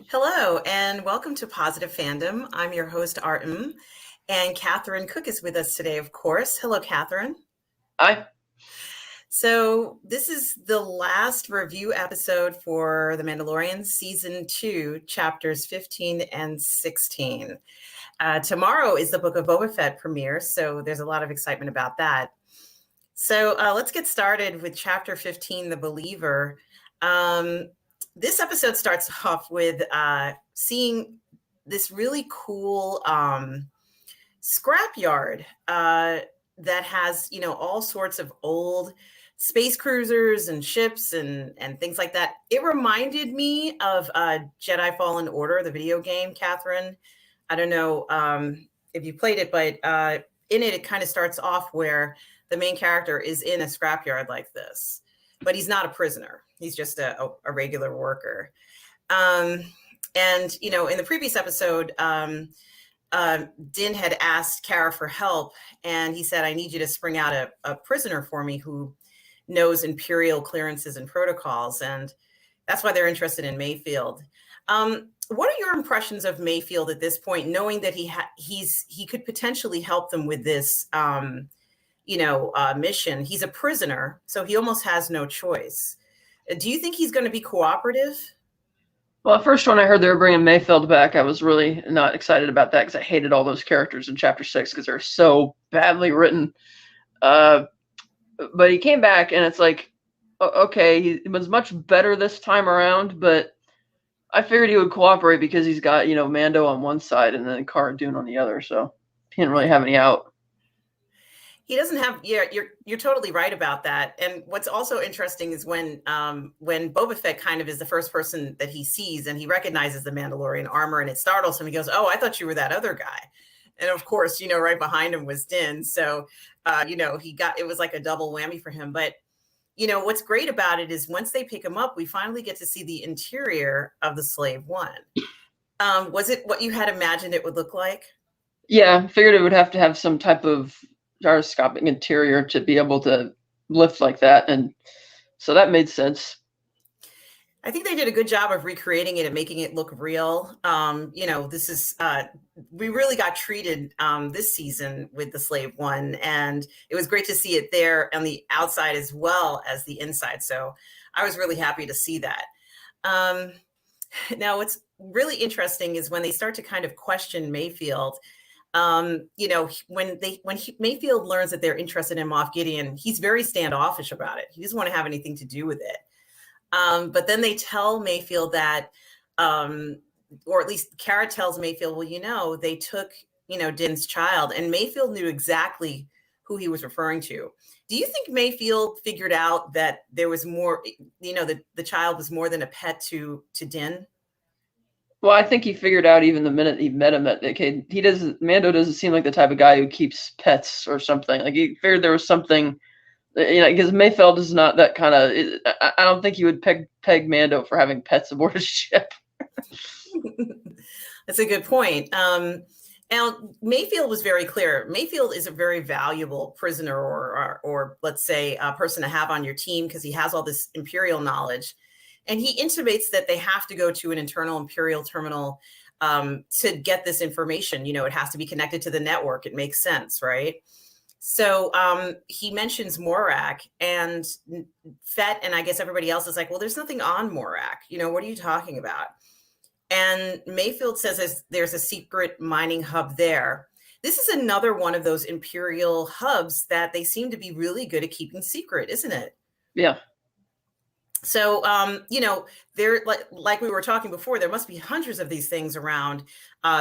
Hello, and welcome to Positive Fandom. I'm your host, Mmmm, and Catherine Cooke is with us today, of course. Hello, Catherine. Hi. So, this is the last review episode for The Mandalorian Season 2, Chapters 15 and 16. Tomorrow is the Book of Boba Fett premiere, so there's a lot of excitement about that. So, let's get started with Chapter 15, The Believer. This episode starts off with seeing this really cool scrapyard that has, all sorts of old space cruisers and ships and things like that. It reminded me of Jedi Fallen Order, the video game, Catherine. I don't know if you played it, but in it kind of starts off where the main character is in a scrapyard like this, but he's not a prisoner. He's just a regular worker. And, in the previous episode, Din had asked Kara for help, and he said, I need you to spring out a prisoner for me who knows Imperial clearances and protocols. And that's why they're interested in Mayfield. What are your impressions of Mayfield at this point, knowing that he could potentially help them with this, mission? He's a prisoner, so he almost has no choice. Do you think he's going to be cooperative? Well, at first, when I heard they were bringing Mayfield back, I was really not excited about that because I hated all those characters in Chapter 6 because they're so badly written. But he came back, and it's like, okay, he was much better this time around, but I figured he would cooperate because he's got, Mando on one side and then Cara Dune on the other, so he didn't really have any out. He doesn't have. Yeah, you're totally right about that. And what's also interesting is when Boba Fett kind of is the first person that he sees, and he recognizes the Mandalorian armor, and it startles him. He goes, "Oh, I thought you were that other guy." And of course, right behind him was Din. So, it was like a double whammy for him. But what's great about it is once they pick him up, we finally get to see the interior of the Slave One. Was it what you had imagined it would look like? Yeah, I figured it would have to have some type of gyroscopic interior to be able to lift like that, and so that made sense. I think they did a good job of recreating it and making it look real. This is we really got treated this season with the Slave One, and it was great to see it there on the outside as well as the inside. So I was really happy to see that. Now, what's really interesting is when they start to kind of question Mayfield. When Mayfield learns that they're interested in Moff Gideon, he's very standoffish about it. He doesn't want to have anything to do with it. But then they tell Mayfield that, or at least Kara tells Mayfield, well, they took, Din's child, and Mayfield knew exactly who he was referring to. Do you think Mayfield figured out that there was more, that the child was more than a pet to Din? Well, I think he figured out even the minute he met him that, okay, Mando doesn't seem like the type of guy who keeps pets or something. Like, he figured there was something, because Mayfield is not that kind of, I don't think he would peg Mando for having pets aboard his ship. That's a good point. Now, Mayfield was very clear. Mayfield is a very valuable prisoner or let's say a person to have on your team because he has all this Imperial knowledge. And he intimates that they have to go to an internal Imperial terminal to get this information. It has to be connected to the network. It makes sense, right? So he mentions Morak, and Fett, and I guess everybody else is like, well, there's nothing on Morak. What are you talking about? And Mayfield says there's a secret mining hub there. This is another one of those Imperial hubs that they seem to be really good at keeping secret, isn't it? Yeah. So, there, like we were talking before, there must be hundreds of these things around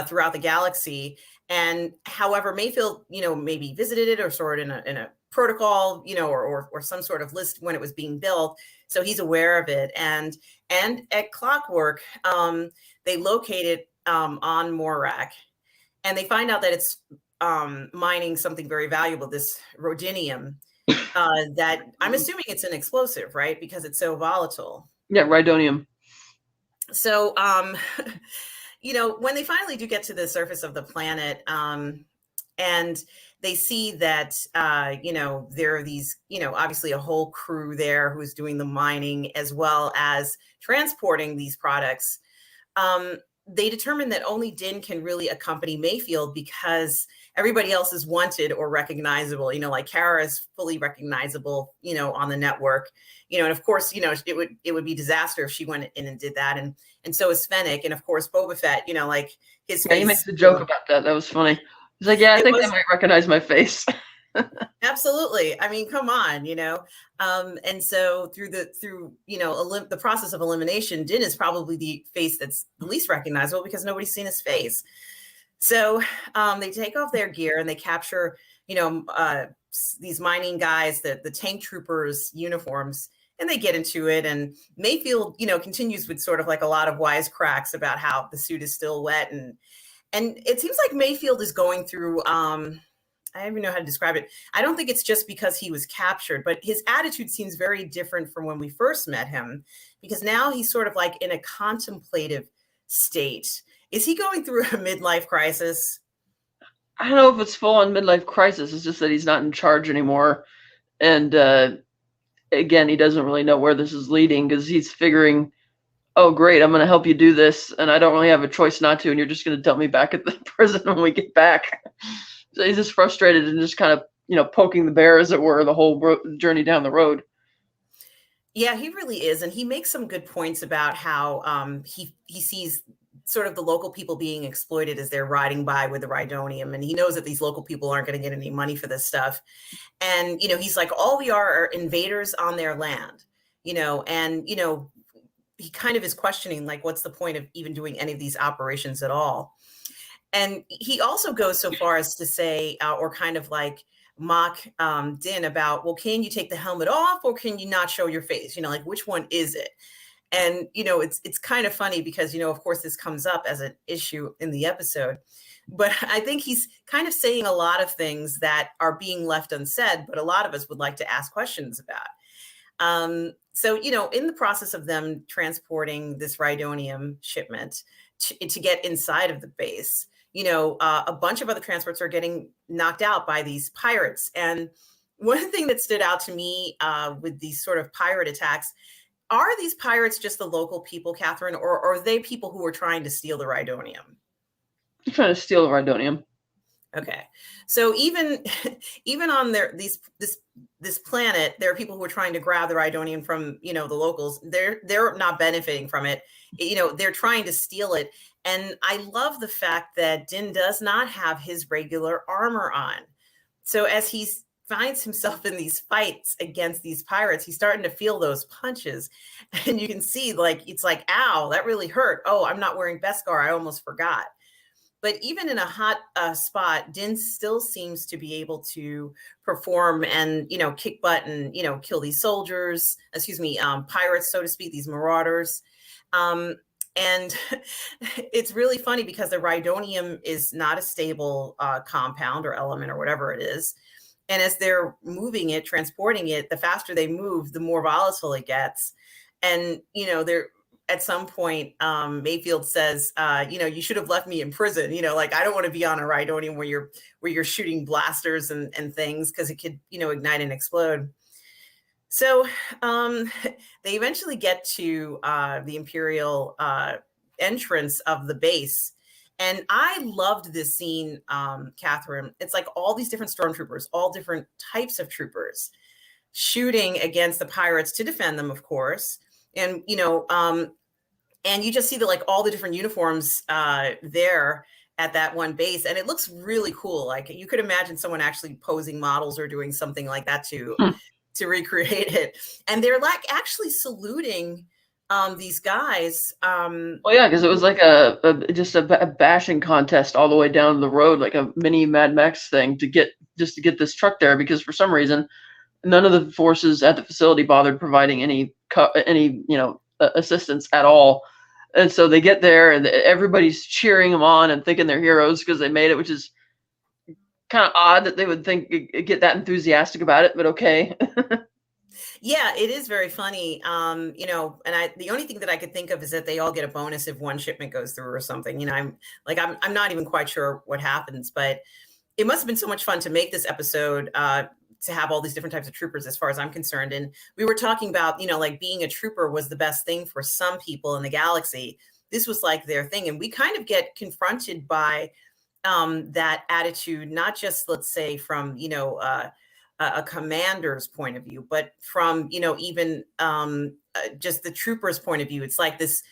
throughout the galaxy. And however, Mayfield, maybe visited it or saw it in a protocol, or some sort of list when it was being built. So he's aware of it. And at Clockwork, they locate it on Morak, and they find out that it's mining something very valuable, this rhodinium. That I'm assuming it's an explosive, right? Because it's so volatile. Yeah, rhydonium. So, when they finally do get to the surface of the planet, and they see that, there are these, obviously a whole crew there who's doing the mining as well as transporting these products. they determined that only Din can really accompany Mayfield because everybody else is wanted or recognizable. Like Kara is fully recognizable, on the network, and of course, it would be disaster if she went in and did that. And so is Fennec. And of course, Boba Fett, like his Yeah, he face. makes a joke about that. That was funny. He's like, yeah, I think they might recognize my face. Absolutely. I mean, come on, and so through the process of elimination, Din is probably the face that's the least recognizable because nobody's seen his face. So they take off their gear and they capture, these mining guys, the tank troopers uniforms, and they get into it. And Mayfield, continues with sort of like a lot of wisecracks about how the suit is still wet. And it seems like Mayfield is going through, I don't even know how to describe it. I don't think it's just because he was captured, but his attitude seems very different from when we first met him, because now he's sort of like in a contemplative state. Is he going through a midlife crisis? I don't know if it's full on midlife crisis. It's just that he's not in charge anymore. And again, he doesn't really know where this is leading because he's figuring, oh, great, I'm going to help you do this. And I don't really have a choice not to. And you're just going to dump me back at the prison when we get back. So he's just frustrated and just kind of, poking the bear, as it were, the whole journey down the road. Yeah, he really is. And he makes some good points about how he sees sort of the local people being exploited as they're riding by with the Rhydonium. And he knows that these local people aren't going to get any money for this stuff. And, he's like, all we are invaders on their land, and, he kind of is questioning, like, what's the point of even doing any of these operations at all? And he also goes so far as to say, or kind of like mock Din about, well, can you take the helmet off or can you not show your face? Like, which one is it? And, it's kind of funny because, of course, this comes up as an issue in the episode. But I think he's kind of saying a lot of things that are being left unsaid, but a lot of us would like to ask questions about. So, in the process of them transporting this Rhydonium shipment to get inside of the base, a bunch of other transports are getting knocked out by these pirates. And one thing that stood out to me with these sort of pirate attacks, are these pirates just the local people, Catherine, or are they people who are trying to steal the Rhydonium? They're trying to steal the Rhydonium. Okay, so even on this planet, there are people who are trying to grab the Rhydonium from the locals. They're not benefiting from it. They're trying to steal it. And I love the fact that Din does not have his regular armor on. So as he finds himself in these fights against these pirates, he's starting to feel those punches, and you can see, like, it's like, ow, that really hurt. Oh, I'm not wearing Beskar. I almost forgot. But even in a hot spot, Din still seems to be able to perform and, kick butt and, kill these soldiers, pirates, so to speak, these marauders. And it's really funny because the Rhydonium is not a stable compound or element or whatever it is. And as they're moving it, transporting it, the faster they move, the more volatile it gets. And, they're at some point, Mayfield says, you should have left me in prison. Like, I don't want to be on a Rhydonium where you're shooting blasters and things, because it could, ignite and explode. So they eventually get to the Imperial entrance of the base. And I loved this scene, Catherine. It's like all these different stormtroopers, all different types of troopers shooting against the pirates to defend them, of course. And, and you just see like all the different uniforms there at that one base. And it looks really cool. Like, you could imagine someone actually posing models or doing something like that to recreate it. And they're like actually saluting these guys. Well, yeah, because it was like just a bashing contest all the way down the road, like a mini Mad Max thing to get this truck there, because for some reason none of the forces at the facility bothered providing any assistance at all. And so they get there and everybody's cheering them on and thinking they're heroes because they made it, which is kind of odd that they would get that enthusiastic about it, but okay. Yeah, it is very funny. And the only thing that I could think of is that they all get a bonus if one shipment goes through or something. I'm not even quite sure what happens, but it must have been so much fun to make this episode, to have all these different types of troopers, as far as I'm concerned. And we were talking about, like, being a trooper was the best thing for some people in the galaxy. this was like their thing. And we kind of get confronted by that attitude, not just, let's say, from, a commander's point of view, but from, even just the trooper's point of view. It's like this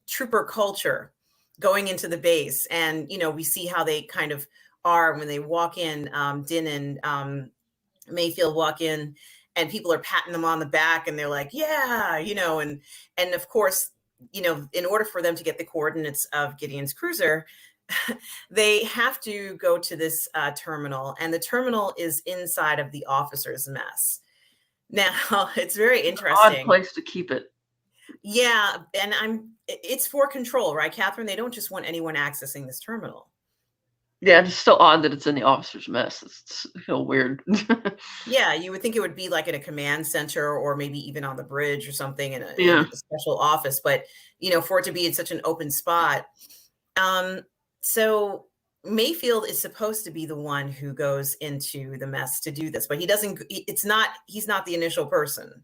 trooper culture going into the base. And, we see how they kind of are when they walk in. Din and Mayfield walk in, and people are patting them on the back, and they're like, yeah, and of course, in order for them to get the coordinates of Gideon's cruiser, they have to go to this terminal, and the terminal is inside of the officer's mess. Now, it's very interesting. Odd place to keep it. Yeah, and it's for control, right, Catherine? They don't just want anyone accessing this terminal. Yeah, it's still odd that it's in the officer's mess. It's feel weird. Yeah, you would think it would be like in a command center, or maybe even on the bridge or something in a special office, but for it to be in such an open spot. So Mayfield is supposed to be the one who goes into the mess to do this, but he doesn't. He's not the initial person.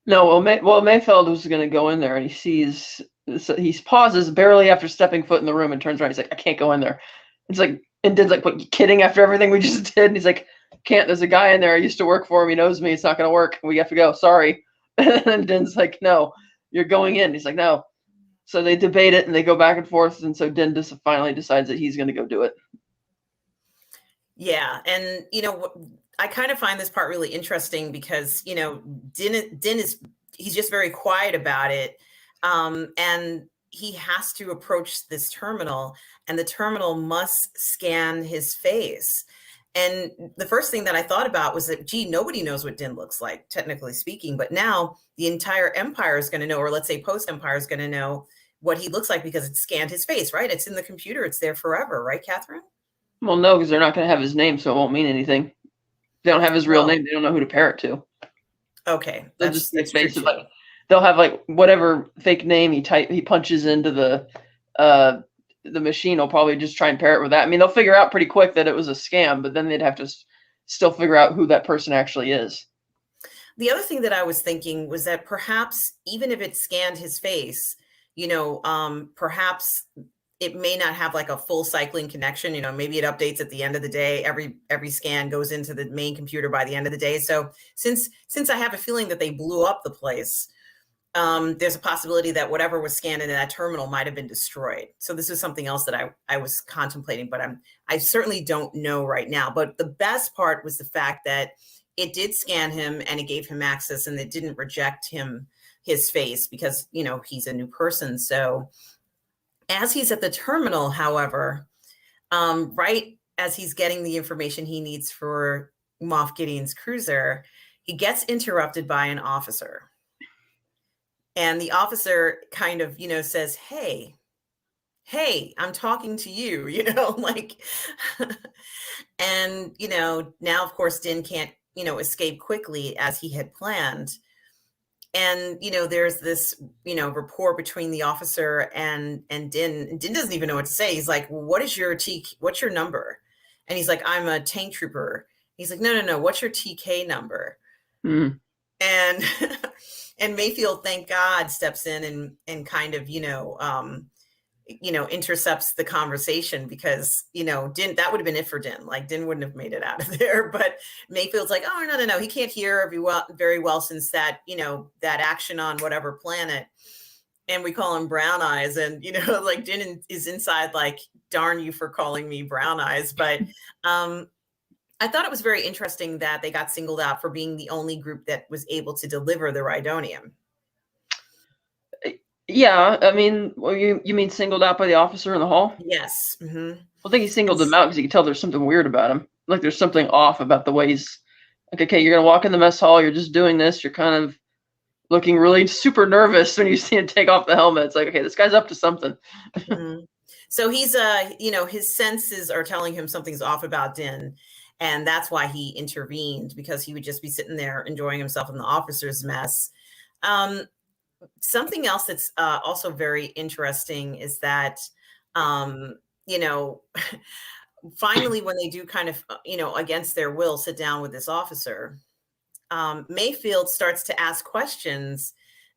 No, Mayfield was going to go in there, and he pauses barely after stepping foot in the room and turns around. He's like, I can't go in there. It's like, and Din's like, what, you kidding, after everything we just did? And he's like, can't, there's a guy in there, I used to work for him, he knows me, it's not going to work, we have to go, sorry. And Din's like, no, you're going in. He's like, no. So they debate it, and they go back and forth, and so Din just finally decides that he's going to go do it. Yeah, and I kind of find this part really interesting because Din he's just very quiet about it, and he has to approach this terminal, and the terminal must scan his face. And the first thing that I thought about was that, gee, nobody knows what Din looks like, technically speaking, but now the entire empire is going to know, or let's say post-empire is going to know what he looks like because it's scanned his face, right? It's in the computer. It's there forever, right, Catherine? Well, no, because they're not going to have his name, so it won't mean anything. They don't have his real name. They don't know who to pair it to. Okay, that's true. Like, they'll have like whatever fake name he punches into the machine. Will probably just try and pair it with that. I mean, they'll figure out pretty quick that it was a scam, but then they'd have to still figure out who that person actually is. The other thing that I was thinking was that perhaps even if it scanned his face, perhaps it may not have like a full cycling connection. Maybe it updates at the end of the day. Every scan goes into the main computer by the end of the day. So since I have a feeling that they blew up the place, there's a possibility that whatever was scanned in that terminal might have been destroyed. So this is something else that I was contemplating, but I certainly don't know right now. But the best part was the fact that it did scan him, and it gave him access, and it didn't reject his face because he's a new person. So as he's at the terminal, however, right as he's getting the information he needs for Moff Gideon's cruiser, he gets interrupted by an officer. And the officer kind of, says, hey, I'm talking to you, like, and, now, of course, Din can't, escape quickly as he had planned. And, there's this, rapport between the officer and Din. And Din doesn't even know what to say. He's like, well, what's your number? And he's like, I'm a tank trooper. He's like, no. What's your TK number? Mm. And, and Mayfield, thank God, steps in and kind of, intercepts the conversation because, Din, that would have been it for Din. Like, Din wouldn't have made it out of there. But Mayfield's like, oh, no. He can't hear very well since that, that action on whatever planet. And we call him Brown Eyes. And, like Din is inside like, darn you for calling me Brown Eyes. But I thought it was very interesting that they got singled out for being the only group that was able to deliver the Rhydonium. Yeah, I mean, well, you mean singled out by the officer in the hall? Yes. Mm-hmm. I think he singled them out because you can tell there's something weird about him. Like there's something off about the way he's like, okay, you're going to walk in the mess hall. You're just doing this. You're kind of looking really super nervous when you see him take off the helmet. It's like, okay, this guy's up to something. Mm-hmm. So he's, his senses are telling him something's off about Din. And that's why he intervened, because he would just be sitting there enjoying himself in the officer's mess. Something else that's also very interesting is that, finally, when they do kind of, against their will, sit down with this officer, Mayfield starts to ask questions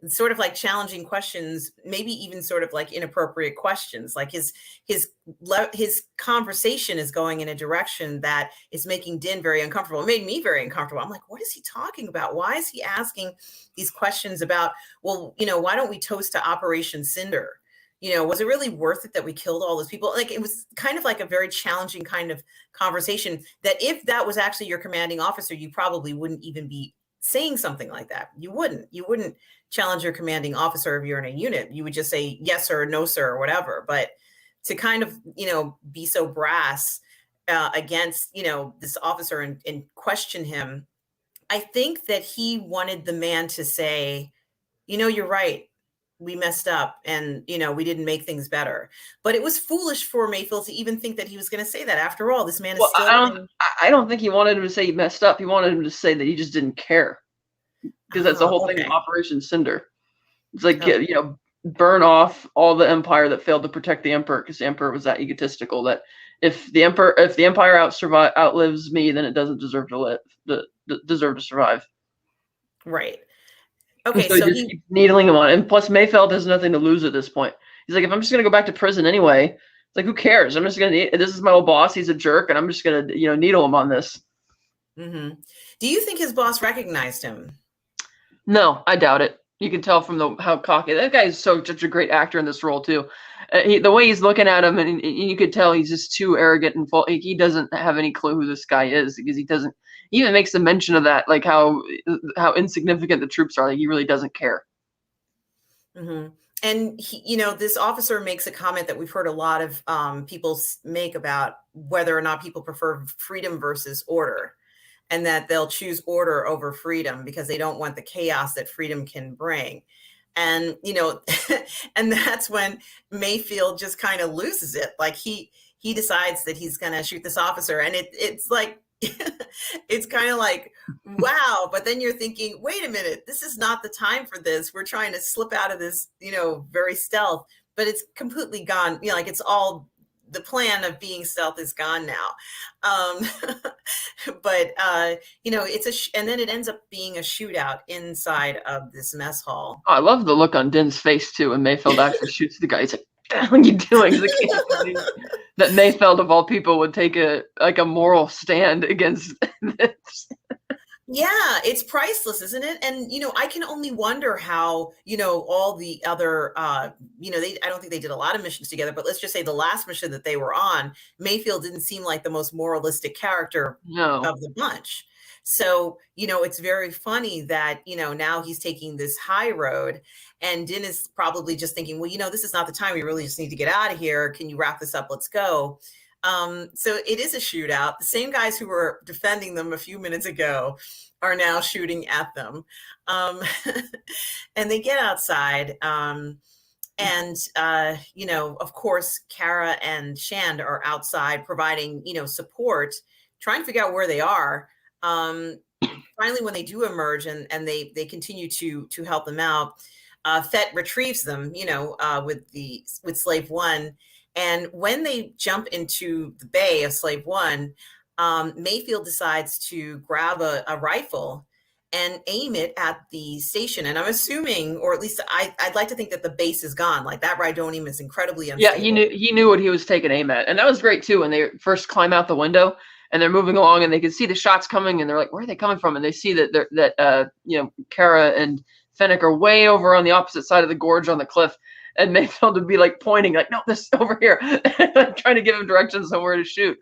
sort of like challenging questions, maybe even sort of like inappropriate questions. Like his conversation is going in a direction that is making Din very uncomfortable. It made me very uncomfortable. I'm like, what is he talking about? Why is he asking these questions about, well, why don't we toast to Operation Cinder? Was it really worth it that we killed all those people? Like, it was kind of like a very challenging kind of conversation that if that was actually your commanding officer, you probably wouldn't even be saying something like that. You wouldn't challenge your commanding officer if you're in a unit. You would just say yes sir, no sir, or whatever. But to kind of, be so brass against, this officer and question him, I think that he wanted the man to say, you're right. We messed up and, we didn't make things better. But it was foolish for Mayfield to even think that he was going to say that. After all, this man is still. I don't think he wanted him to say he messed up. He wanted him to say that he just didn't care. Because that's the whole thing of Operation Cinder. It's like, burn off all the Empire that failed to protect the Emperor, because the Emperor was that egotistical that if the Empire outlives me, then it doesn't deserve to live, deserve to survive. Right. Okay, so he just keeps needling him on. And plus, Mayfeld has nothing to lose at this point. He's like, if I'm just going to go back to prison anyway, it's like, who cares? I'm just going to, this is my old boss. He's a jerk, and I'm just going to, needle him on this. Mm-hmm. Do you think his boss recognized him? No, I doubt it. You can tell from how cocky that guy is. Such a great actor in this role too. The way he's looking at him, and you could tell he's just too arrogant and full. He doesn't have any clue who this guy is, because he doesn't. He even makes a mention of that, like how insignificant the troops are. Like, he really doesn't care. Mm-hmm. And he, this officer makes a comment that we've heard a lot of people make about whether or not people prefer freedom versus order, and that they'll choose order over freedom because they don't want the chaos that freedom can bring. And, and that's when Mayfield just kind of loses it. Like, he decides that he's going to shoot this officer. And it's like, it's kind of like, wow. But then you're thinking, wait a minute, this is not the time for this. We're trying to slip out of this, very stealth, but it's completely gone. Like, it's all, the plan of being stealth is gone now. But and then it ends up being a shootout inside of this mess hall. Oh, I love the look on Din's face too, when Mayfeld actually shoots the guy. He's like, what are you doing? That Mayfeld of all people would take a moral stand against this. Yeah, it's priceless, isn't it? And, I can only wonder how, all the other, I don't think they did a lot of missions together, but let's just say the last mission that they were on, Mayfield didn't seem like the most moralistic character of the bunch. So, it's very funny that, now he's taking this high road, and Din is probably just thinking, well, this is not the time. We really just need to get out of here. Can you wrap this up? Let's go. So it is a shootout. The same guys who were defending them a few minutes ago are now shooting at them. And they get outside. Of course, Kara and Shand are outside providing, support, trying to figure out where they are. Finally, when they do emerge and they continue to help them out, Fett retrieves them, with Slave One. And when they jump into the bay of Slave One, Mayfield decides to grab a rifle and aim it at the station. And I'm assuming, or at least I'd like to think that the base is gone. Like, that Rhydonium is incredibly unstable. Yeah, he knew what he was taking aim at. And that was great too, when they first climb out the window and they're moving along and they can see the shots coming, and they're like, where are they coming from? And they see that Kara and Fennec are way over on the opposite side of the gorge on the cliff. And Mayfield would be like pointing, like, no, this over here, trying to give him directions on where to shoot.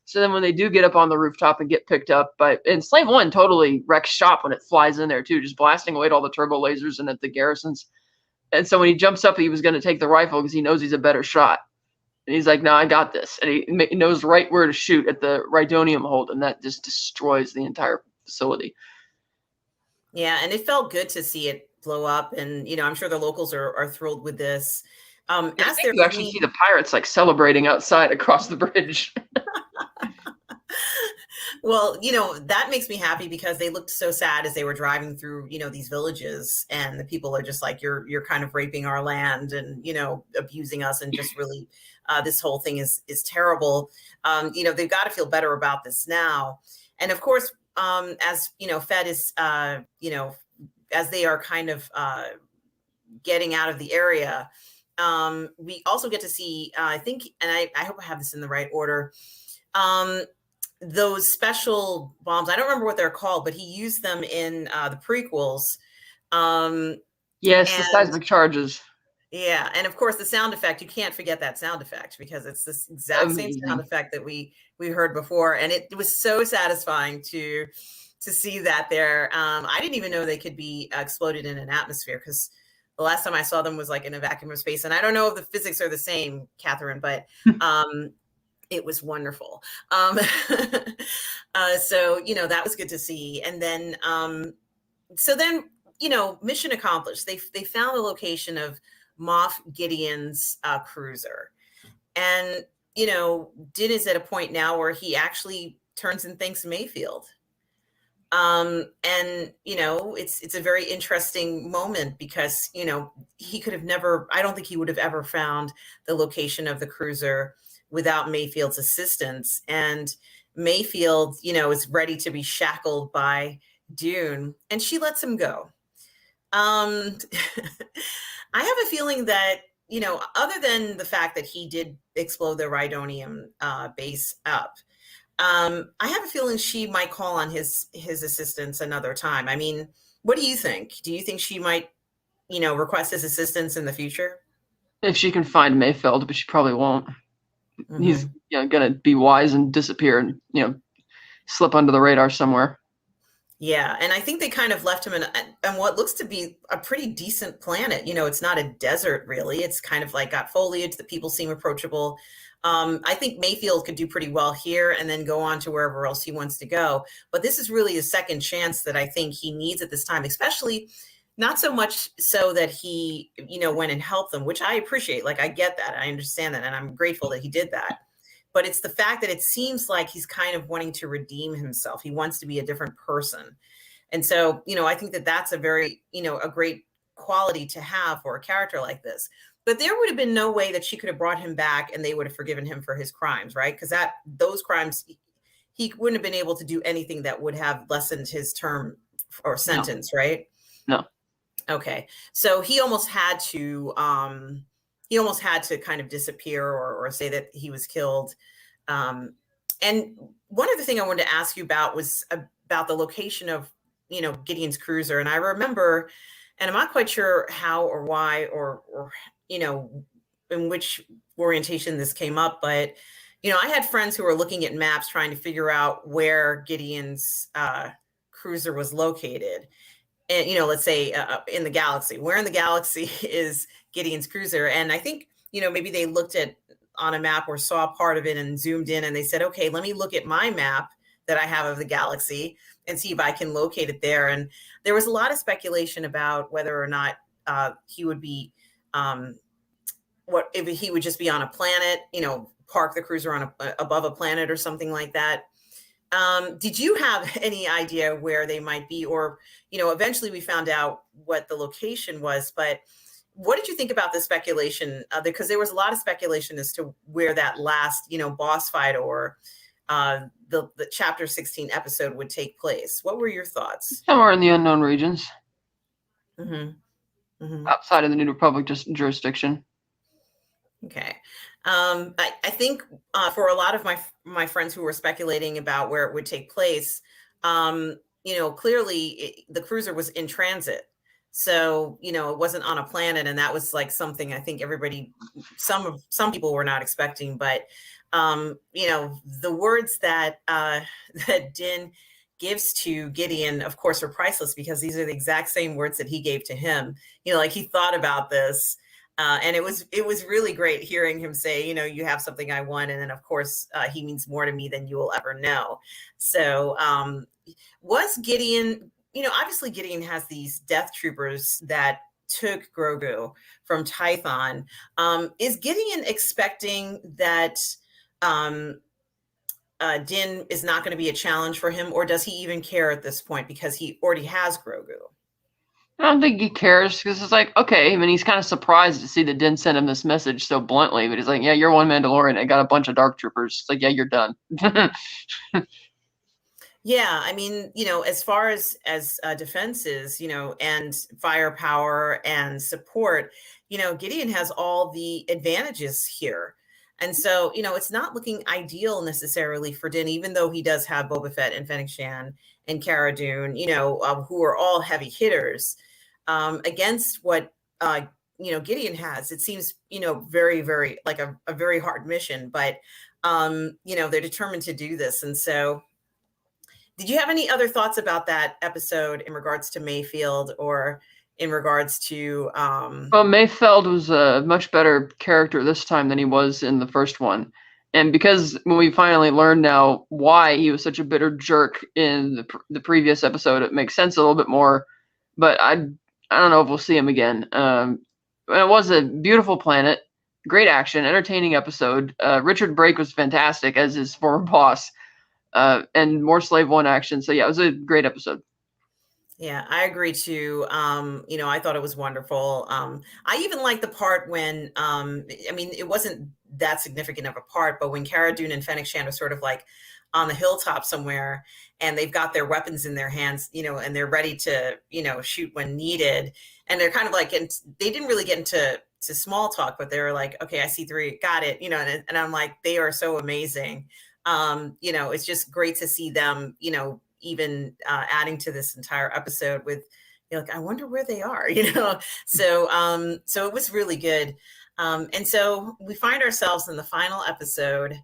So then when they do get up on the rooftop and get picked up and Slave One totally wrecks shop when it flies in there too, just blasting away at all the turbo lasers and at the garrisons. And so when he jumps up, he was going to take the rifle because he knows he's a better shot. And he's like, no, I got this. And he knows right where to shoot at the Rhydonium hold, and that just destroys the entire facility. Yeah, and it felt good to see it blow up, and I'm sure the locals are thrilled with this. I think you actually see the pirates like celebrating outside across the bridge. Well, that makes me happy because they looked so sad as they were driving through, these villages, and the people are just like, you're kind of raping our land and, abusing us, and just really, this whole thing is terrible. They've got to feel better about this now. And of course, as, Fed is, as they are kind of getting out of the area, we also get to see, I think, and I hope I have this in the right order, those special bombs. I don't remember what they're called, but he used them in the prequels. Yes, the And seismic charges. yeah, and of course the sound effect, you can't forget that sound effect because it's this exact same sound Amazing. effect that we heard before, and it was so satisfying to see that there. I didn't even know they could be exploded in an atmosphere, because the last time I saw them was like in a vacuum of space, and I don't know if the physics are the same, Catherine, but it was wonderful. So that was good to see. And then so then mission accomplished. They found the location of Moff Gideon's cruiser, and Din is at a point now where he actually turns and thanks Mayfield. And it's a very interesting moment, because he could have never, I don't think he would have ever found the location of the cruiser without Mayfield's assistance. And Mayfield is ready to be shackled by Dune, and she lets him go. I have a feeling that other than the fact that he did explode the Rhydonium base up, I have a feeling she might call on his assistance another time. I mean, what do you think? Do you think she might, request his assistance in the future? If she can find Mayfield, but she probably won't. Mm-hmm. He's gonna be wise and disappear and slip under the radar somewhere. Yeah, and I think they kind of left him in what looks to be a pretty decent planet. It's not a desert really. It's kind of like got foliage. The people seem approachable. I think Mayfield could do pretty well here and then go on to wherever else he wants to go. But this is really a second chance that I think he needs at this time, especially not so much so that he, went and helped them, which I appreciate. Like, I get that. I understand that. And I'm grateful that he did that. But it's the fact that it seems like he's kind of wanting to redeem himself. He wants to be a different person. And so, I think that that's a very, a great quality to have for a character like this. But there would have been no way that she could have brought him back and they would have forgiven him for his crimes, right? Because those crimes, he wouldn't have been able to do anything that would have lessened his term or sentence, No. right? No. Okay. So he almost had to kind of disappear or say that he was killed. And one other thing I wanted to ask you about was about the location of, Gideon's cruiser. And I remember, and I'm not quite sure how or why or in which orientation this came up, but, I had friends who were looking at maps trying to figure out where Gideon's cruiser was located. And, let's say in the galaxy, where in the galaxy is Gideon's cruiser? And I think, maybe they looked at on a map or saw part of it and zoomed in and they said, okay, let me look at my map that I have of the galaxy and see if I can locate it there. And there was a lot of speculation about whether or not he would be, if he would just be on a planet, park the cruiser on above a planet or something like that. Did you have any idea where they might be? Or, eventually we found out what the location was, but what did you think about the speculation? Because there was a lot of speculation as to where that last, boss fight or the chapter 16 episode would take place. What were your thoughts? Somewhere in the unknown regions. Mm-hmm. Mm-hmm. Outside of the New Republic jurisdiction. Okay. I think for a lot of my friends who were speculating about where it would take place, clearly the cruiser was in transit. So, it wasn't on a planet. And that was like something I think some people were not expecting. But, the words that that Din gives to Gideon, of course, are priceless, because these are the exact same words that he gave to him. Like he thought about this. And it was really great hearing him say, you have something I want. And then, of course, he means more to me than you will ever know. So was Gideon, obviously Gideon has these death troopers that took Grogu from Tython. Is Gideon expecting that Din is not going to be a challenge for him? Or does he even care at this point because he already has Grogu? I don't think he cares, because it's like, okay, I mean, he's kind of surprised to see that Din sent him this message so bluntly, but he's like, yeah, you're one Mandalorian. I got a bunch of dark troopers. It's like, yeah, you're done. Yeah, I mean, as far as defenses, and firepower and support, Gideon has all the advantages here. And so, it's not looking ideal necessarily for Din, even though he does have Boba Fett and Fennec Shan and Cara Dune, who are all heavy hitters against what Gideon has. It seems, very, very like a very hard mission, but they're determined to do this. And so did you have any other thoughts about that episode in regards to Mayfield or in regards to Well, Mayfeld was a much better character this time than he was in the first one. And because when we finally learned now why he was such a bitter jerk in the previous episode, it makes sense a little bit more. But I don't know if we'll see him again. It was a beautiful planet, great action, entertaining episode. Richard Brake was fantastic as his former boss, and more Slave One action. So yeah, it was a great episode. Yeah, I agree too. I thought it was wonderful. I even liked the part when, I mean, it wasn't that significant of a part, but when Cara Dune and Fennec Shan are sort of like on the hilltop somewhere and they've got their weapons in their hands, and they're ready to, shoot when needed. And they're kind of like, and they didn't really get into small talk, but they were like, okay, I see three, got it. And I'm like, they are so amazing. It's just great to see them, even adding to this entire episode with like, I wonder where they are, so it was really good. And so we find ourselves in the final episode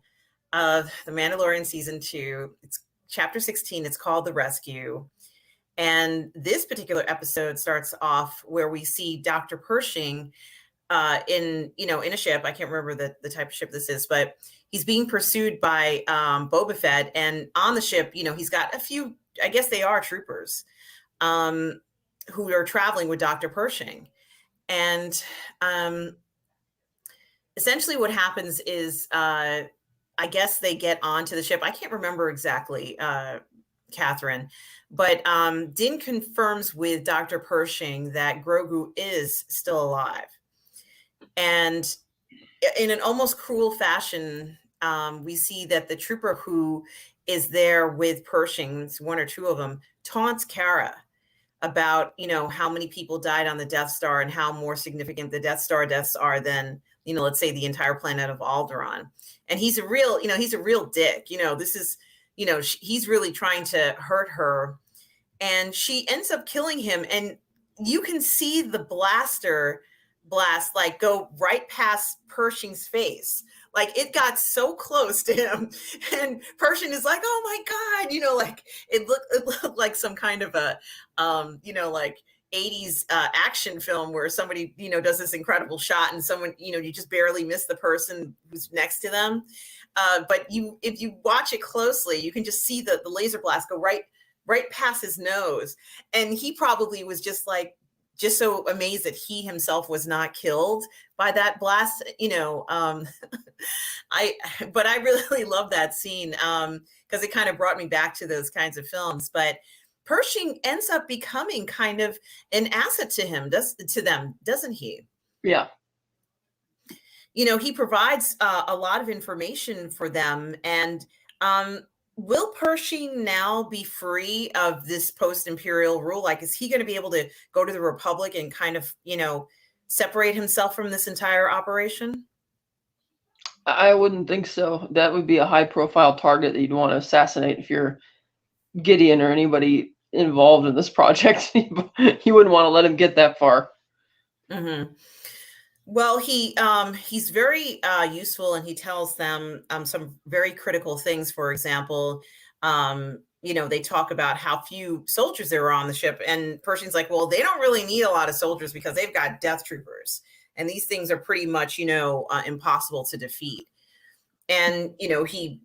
of The Mandalorian season 2. It's chapter 16. It's called The Rescue. And this particular episode starts off where we see Dr. Pershing in a ship. I can't remember the type of ship this is, but he's being pursued by Boba Fett, and on the ship, he's got a few, I guess they are troopers, who are traveling with Dr. Pershing. And essentially what happens is, I guess they get onto the ship. I can't remember exactly, Catherine, but Din confirms with Dr. Pershing that Grogu is still alive. And in an almost cruel fashion, we see that the trooper who is there with Pershing, it's one or two of them, taunts Cara about, how many people died on the Death Star and how more significant the Death Star deaths are than, let's say the entire planet of Alderaan. And he's a real dick. This is, he's really trying to hurt her. And she ends up killing him. And you can see the blaster blast like go right past Pershing's face. Like it got so close to him, and Pershing is like, "Oh my god!" Like it looked like some kind of a, like 80s action film where somebody does this incredible shot, and someone you just barely miss the person who's next to them. But if you watch it closely, you can just see the laser blast go right past his nose, and he probably was just so amazed that he himself was not killed by that blast, but I really love that scene because it kind of brought me back to those kinds of films. But Pershing ends up becoming kind of an asset to them, doesn't he? Yeah. He provides a lot of information for them. And will Pershing now be free of this post-imperial rule? Like, is he going to be able to go to the Republic and kind of, separate himself from this entire operation? I wouldn't think so. That would be a high-profile target that you'd want to assassinate if you're Gideon or anybody involved in this project. You wouldn't want to let him get that far. Mm-hmm. Well, he's very useful, and he tells them some very critical things. For example, they talk about how few soldiers there are on the ship, and Pershing's like, well, they don't really need a lot of soldiers because they've got death troopers, and these things are pretty much, impossible to defeat. And, he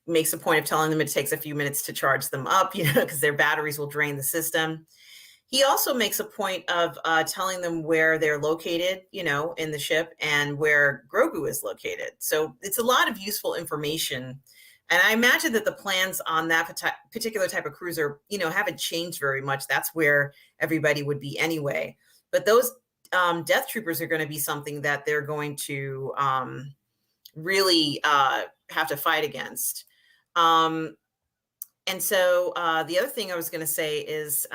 makes a point of telling them it takes a few minutes to charge them up, because their batteries will drain the system. He also makes a point of telling them where they're located, in the ship, and where Grogu is located. So it's a lot of useful information. And I imagine that the plans on that particular type of cruiser, haven't changed very much. That's where everybody would be anyway. But those death troopers are going to be something that they're going to really have to fight against. And so the other thing I was going to say is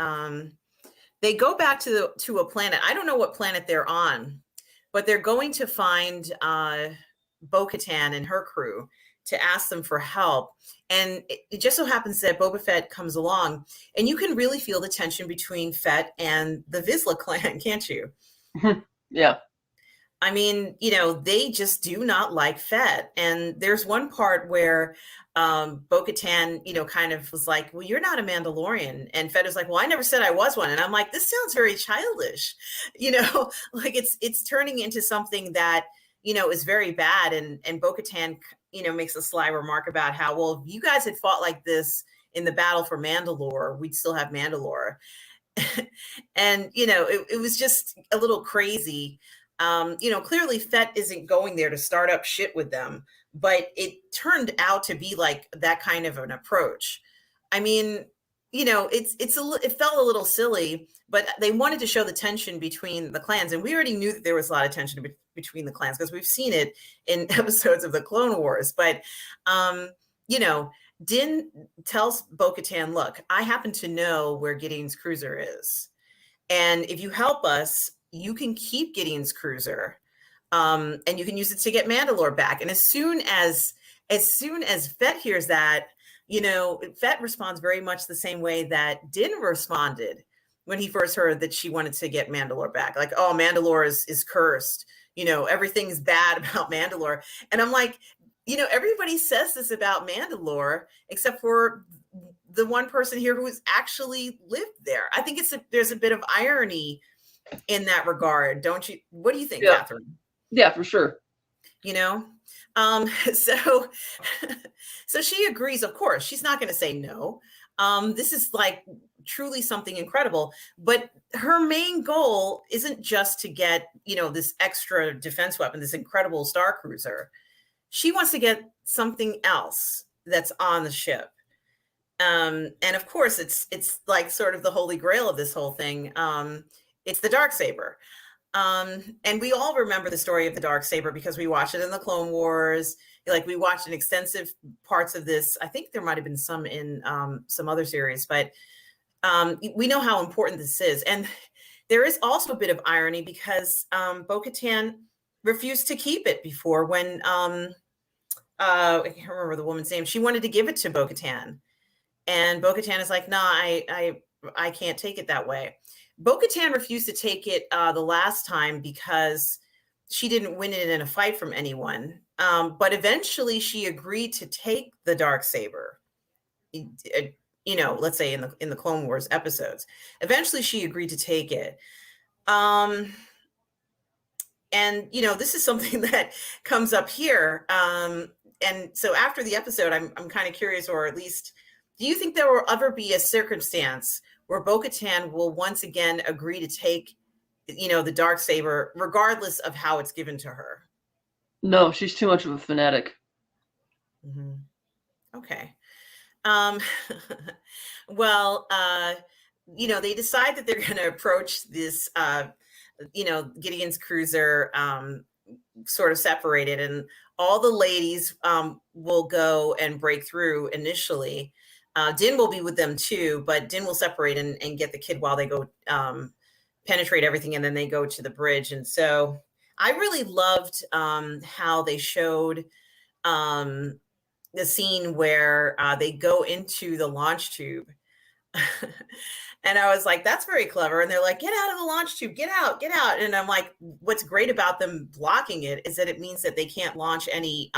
they go back to a planet. I don't know what planet they're on, but they're going to find Bo-Katan and her crew to ask them for help. And it just so happens that Boba Fett comes along, and you can really feel the tension between Fett and the Vizsla clan, can't you? Yeah. I mean, they just do not like Fett. And there's one part where Bo-Katan, kind of was like, well, you're not a Mandalorian. And Fett is like, well, I never said I was one. And I'm like, this sounds very childish, like it's turning into something that, is very bad. And Bo-Katan, makes a sly remark about how, well, if you guys had fought like this in the battle for Mandalore, we'd still have Mandalore. And, it was just a little crazy. Clearly Fett isn't going there to start up shit with them, but it turned out to be like that kind of an approach. I mean, it felt a little silly, but they wanted to show the tension between the clans. And we already knew that there was a lot of tension between the clans because we've seen it in episodes of the Clone Wars. But, Din tells Bo-Katan, look, I happen to know where Gideon's cruiser is. And if you help us, you can keep Gideon's cruiser, and you can use it to get Mandalore back. And as soon as Fett hears that, Fett responds very much the same way that Din responded when he first heard that she wanted to get Mandalore back. Like, oh, Mandalore is cursed. Everything's bad about Mandalore. And I'm like, everybody says this about Mandalore, except for the one person here who has actually lived there. I think there's a bit of irony in that regard, don't you? What do you think, Catherine? Yeah, for sure. So she agrees. Of course, she's not going to say no. This is like truly something incredible. But her main goal isn't just to get, this extra defense weapon, this incredible Star Cruiser. She wants to get something else that's on the ship. And of course, it's like sort of the holy grail of this whole thing. It's the Dark Saber. And we all remember the story of the Dark Saber because we watched it in the Clone Wars. Like, we watched an extensive parts of this. I think there might have been some in some other series, but we know how important this is. And there is also a bit of irony because Bo-Katan refused to keep it before when I can't remember the woman's name. She wanted to give it to Bo-Katan. And Bo-Katan is like, no, I can't take it that way. Bo-Katan refused to take it the last time because she didn't win it in a fight from anyone. But eventually she agreed to take the Dark Saber. Let's say in the Clone Wars episodes. Eventually she agreed to take it. And this is something that comes up here. And so after the episode, I'm kind of curious, or at least, do you think there will ever be a circumstance where Bo-Katan will once again agree to take, the Dark Saber, regardless of how it's given to her? No, she's too much of a fanatic. Mm-hmm. Okay. Well, they decide that they're going to approach this, Gideon's cruiser sort of separated, and all the ladies will go and break through initially. Din will be with them too, but Din will separate and get the kid while they go penetrate everything, and then they go to the bridge. And so I really loved how they showed the scene where they go into the launch tube. And I was like, that's very clever. And they're like, get out of the launch tube, get out. And I'm like, what's great about them blocking it is that it means that they can't launch any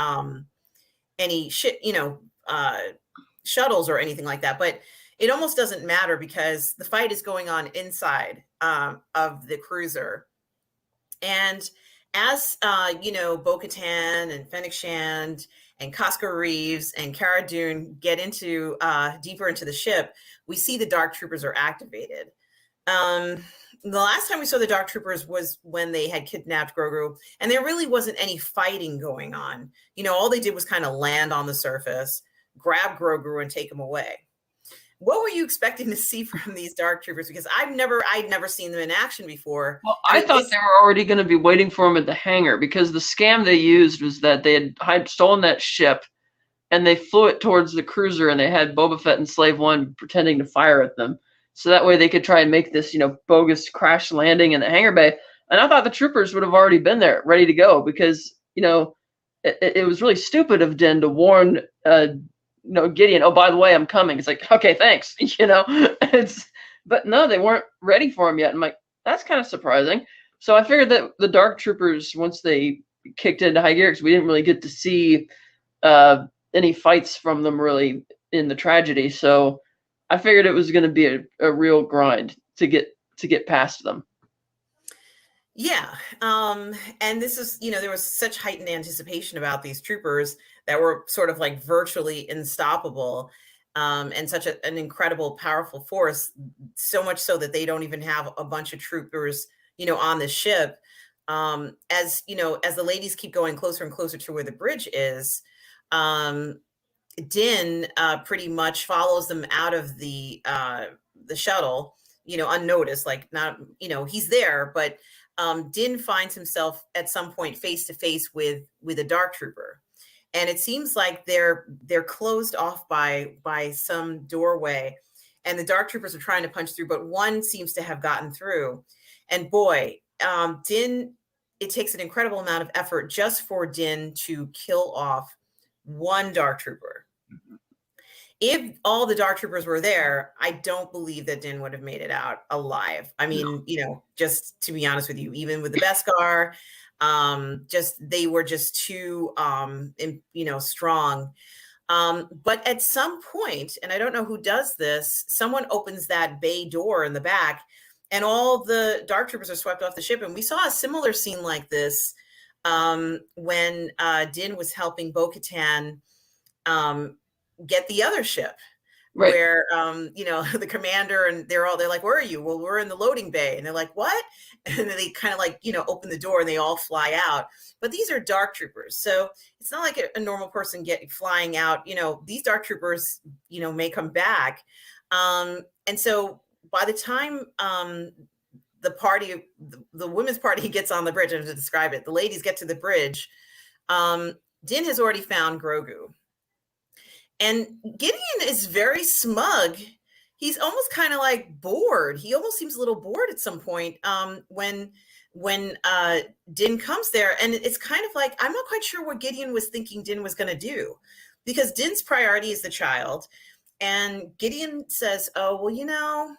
shuttles or anything like that. But it almost doesn't matter because the fight is going on inside of the cruiser. And as Bo-Katan and Fennec Shand and Casca Reeves and Cara Dune get into deeper into the ship, we see the Dark Troopers are activated. The last time we saw the Dark Troopers was when they had kidnapped Grogu, and there really wasn't any fighting going on. All they did was kind of land on the surface, grab Grogu, and take him away. What were you expecting to see from these Dark Troopers? Because I'd never seen them in action before. Well, I thought they were already going to be waiting for him at the hangar, because the scam they used was that they had stolen that ship and they flew it towards the cruiser, and they had Boba Fett and Slave One pretending to fire at them, so that way they could try and make this, bogus crash landing in the hangar bay. And I thought the troopers would have already been there, ready to go, because it was really stupid of Din to warn Gideon. Oh, by the way, I'm coming. It's like, okay, thanks. But no, they weren't ready for him yet. I'm like, that's kind of surprising. So I figured that the Dark Troopers, once they kicked into high gear, because we didn't really get to see any fights from them really in the tragedy. So I figured it was going to be a real grind to get past them. Yeah. And this is, there was such heightened anticipation about these troopers that were sort of like virtually unstoppable, and such an incredible, powerful force, so much so that they don't even have a bunch of troopers, on the ship. As the ladies keep going closer and closer to where the bridge is, Din pretty much follows them out of the shuttle, unnoticed, like not, he's there, but Din finds himself at some point face to face with a dark trooper, and it seems like they're closed off by some doorway, and the dark troopers are trying to punch through, but one seems to have gotten through. And boy, Din, it takes an incredible amount of effort just for Din to kill off one dark trooper. If all the dark troopers were there, I don't believe that Din would have made it out alive. I mean, just to be honest with you, even with the Beskar, they were just too, strong. But at some point, and I don't know who does this, someone opens that bay door in the back, and all the dark troopers are swept off the ship. And we saw a similar scene like this when Din was helping Bo-Katan get the other ship, right, where the commander and they're like, where are you? Well, we're in the loading bay. And they're like, what? And then they kind of like open the door and they all fly out. But these are dark troopers, so it's not like a normal person flying out. These dark troopers may come back, and so by the time the party, the women's party, gets on the bridge, I have to describe it, the ladies get to the bridge, Din has already found Grogu. And Gideon is very smug. He's almost kind of like bored. He almost seems a little bored at some point when Din comes there. And it's kind of like, I'm not quite sure what Gideon was thinking Din was going to do, because Din's priority is the child. And Gideon says, oh, well,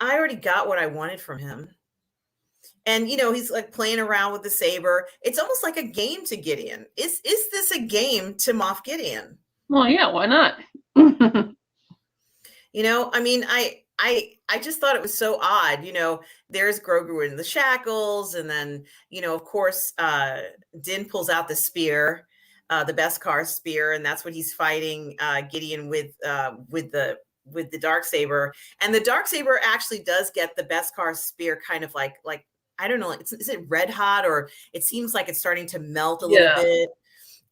I already got what I wanted from him. And, he's like playing around with the saber. It's almost like a game to Gideon. Is this a game to Moff Gideon? Well, yeah, why not? I mean, I just thought it was so odd. There's Grogu in the shackles, and then, of course, Din pulls out the spear, the Beskar spear, and that's what he's fighting Gideon with the Dark Saber. And the Dark Saber actually does get the Beskar spear kind of like I don't know, is it red hot, or it seems like it's starting to melt a little bit.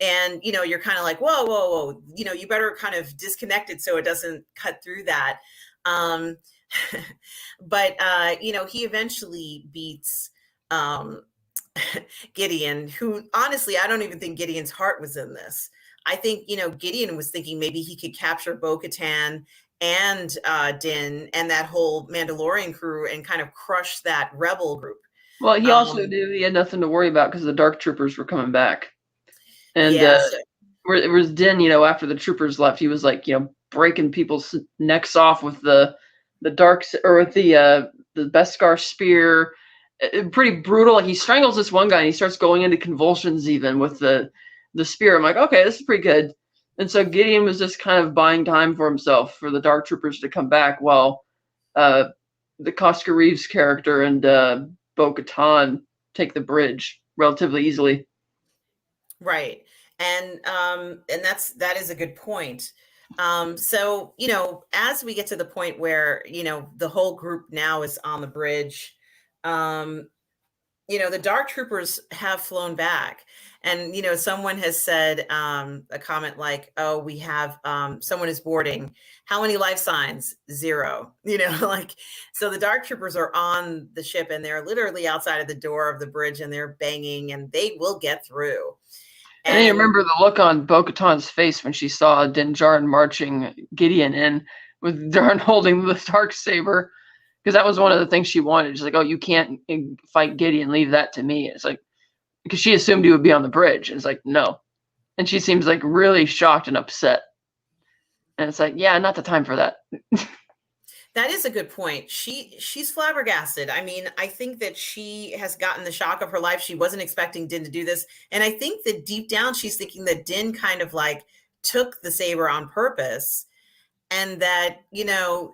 And, you're kind of like, whoa, you better kind of disconnect it so it doesn't cut through that. But, he eventually beats Gideon, who honestly, I don't even think Gideon's heart was in this. I think, Gideon was thinking maybe he could capture Bo-Katan and Din and that whole Mandalorian crew and kind of crush that rebel group. Well, he also knew he had nothing to worry about because the dark troopers were coming back. And it was Din, after the troopers left, he was like, breaking people's necks off with the dark, or with the Beskar spear. Pretty brutal. Like, he strangles this one guy and he starts going into convulsions even with the spear. I'm like, okay, this is pretty good. And so Gideon was just kind of buying time for himself for the dark troopers to come back, while the Cosca Reeves character and Bo-Katan take the bridge relatively easily. Right. And that is a good point. So, as we get to the point where, the whole group now is on the bridge, the dark troopers have flown back, and, someone has said a comment like, oh, we have someone is boarding. How many life signs? 0, so the dark troopers are on the ship and they're literally outside of the door of the bridge and they're banging and they will get through. And then you And remember the look on Bo-Katan's face when she saw Din Djarin marching Gideon in with Djarin holding the Dark Saber, because that was one of the things she wanted. She's like, "Oh, you can't fight Gideon. Leave that to me." It's like, because she assumed he would be on the bridge. And it's like, no. And she seems like really shocked and upset. And it's like, yeah, not the time for that. that is a good point. She's flabbergasted. I mean, I think that she has gotten the shock of her life. She wasn't expecting Din to do this. And I think that deep down she's thinking that Din kind of like took the saber on purpose, and that,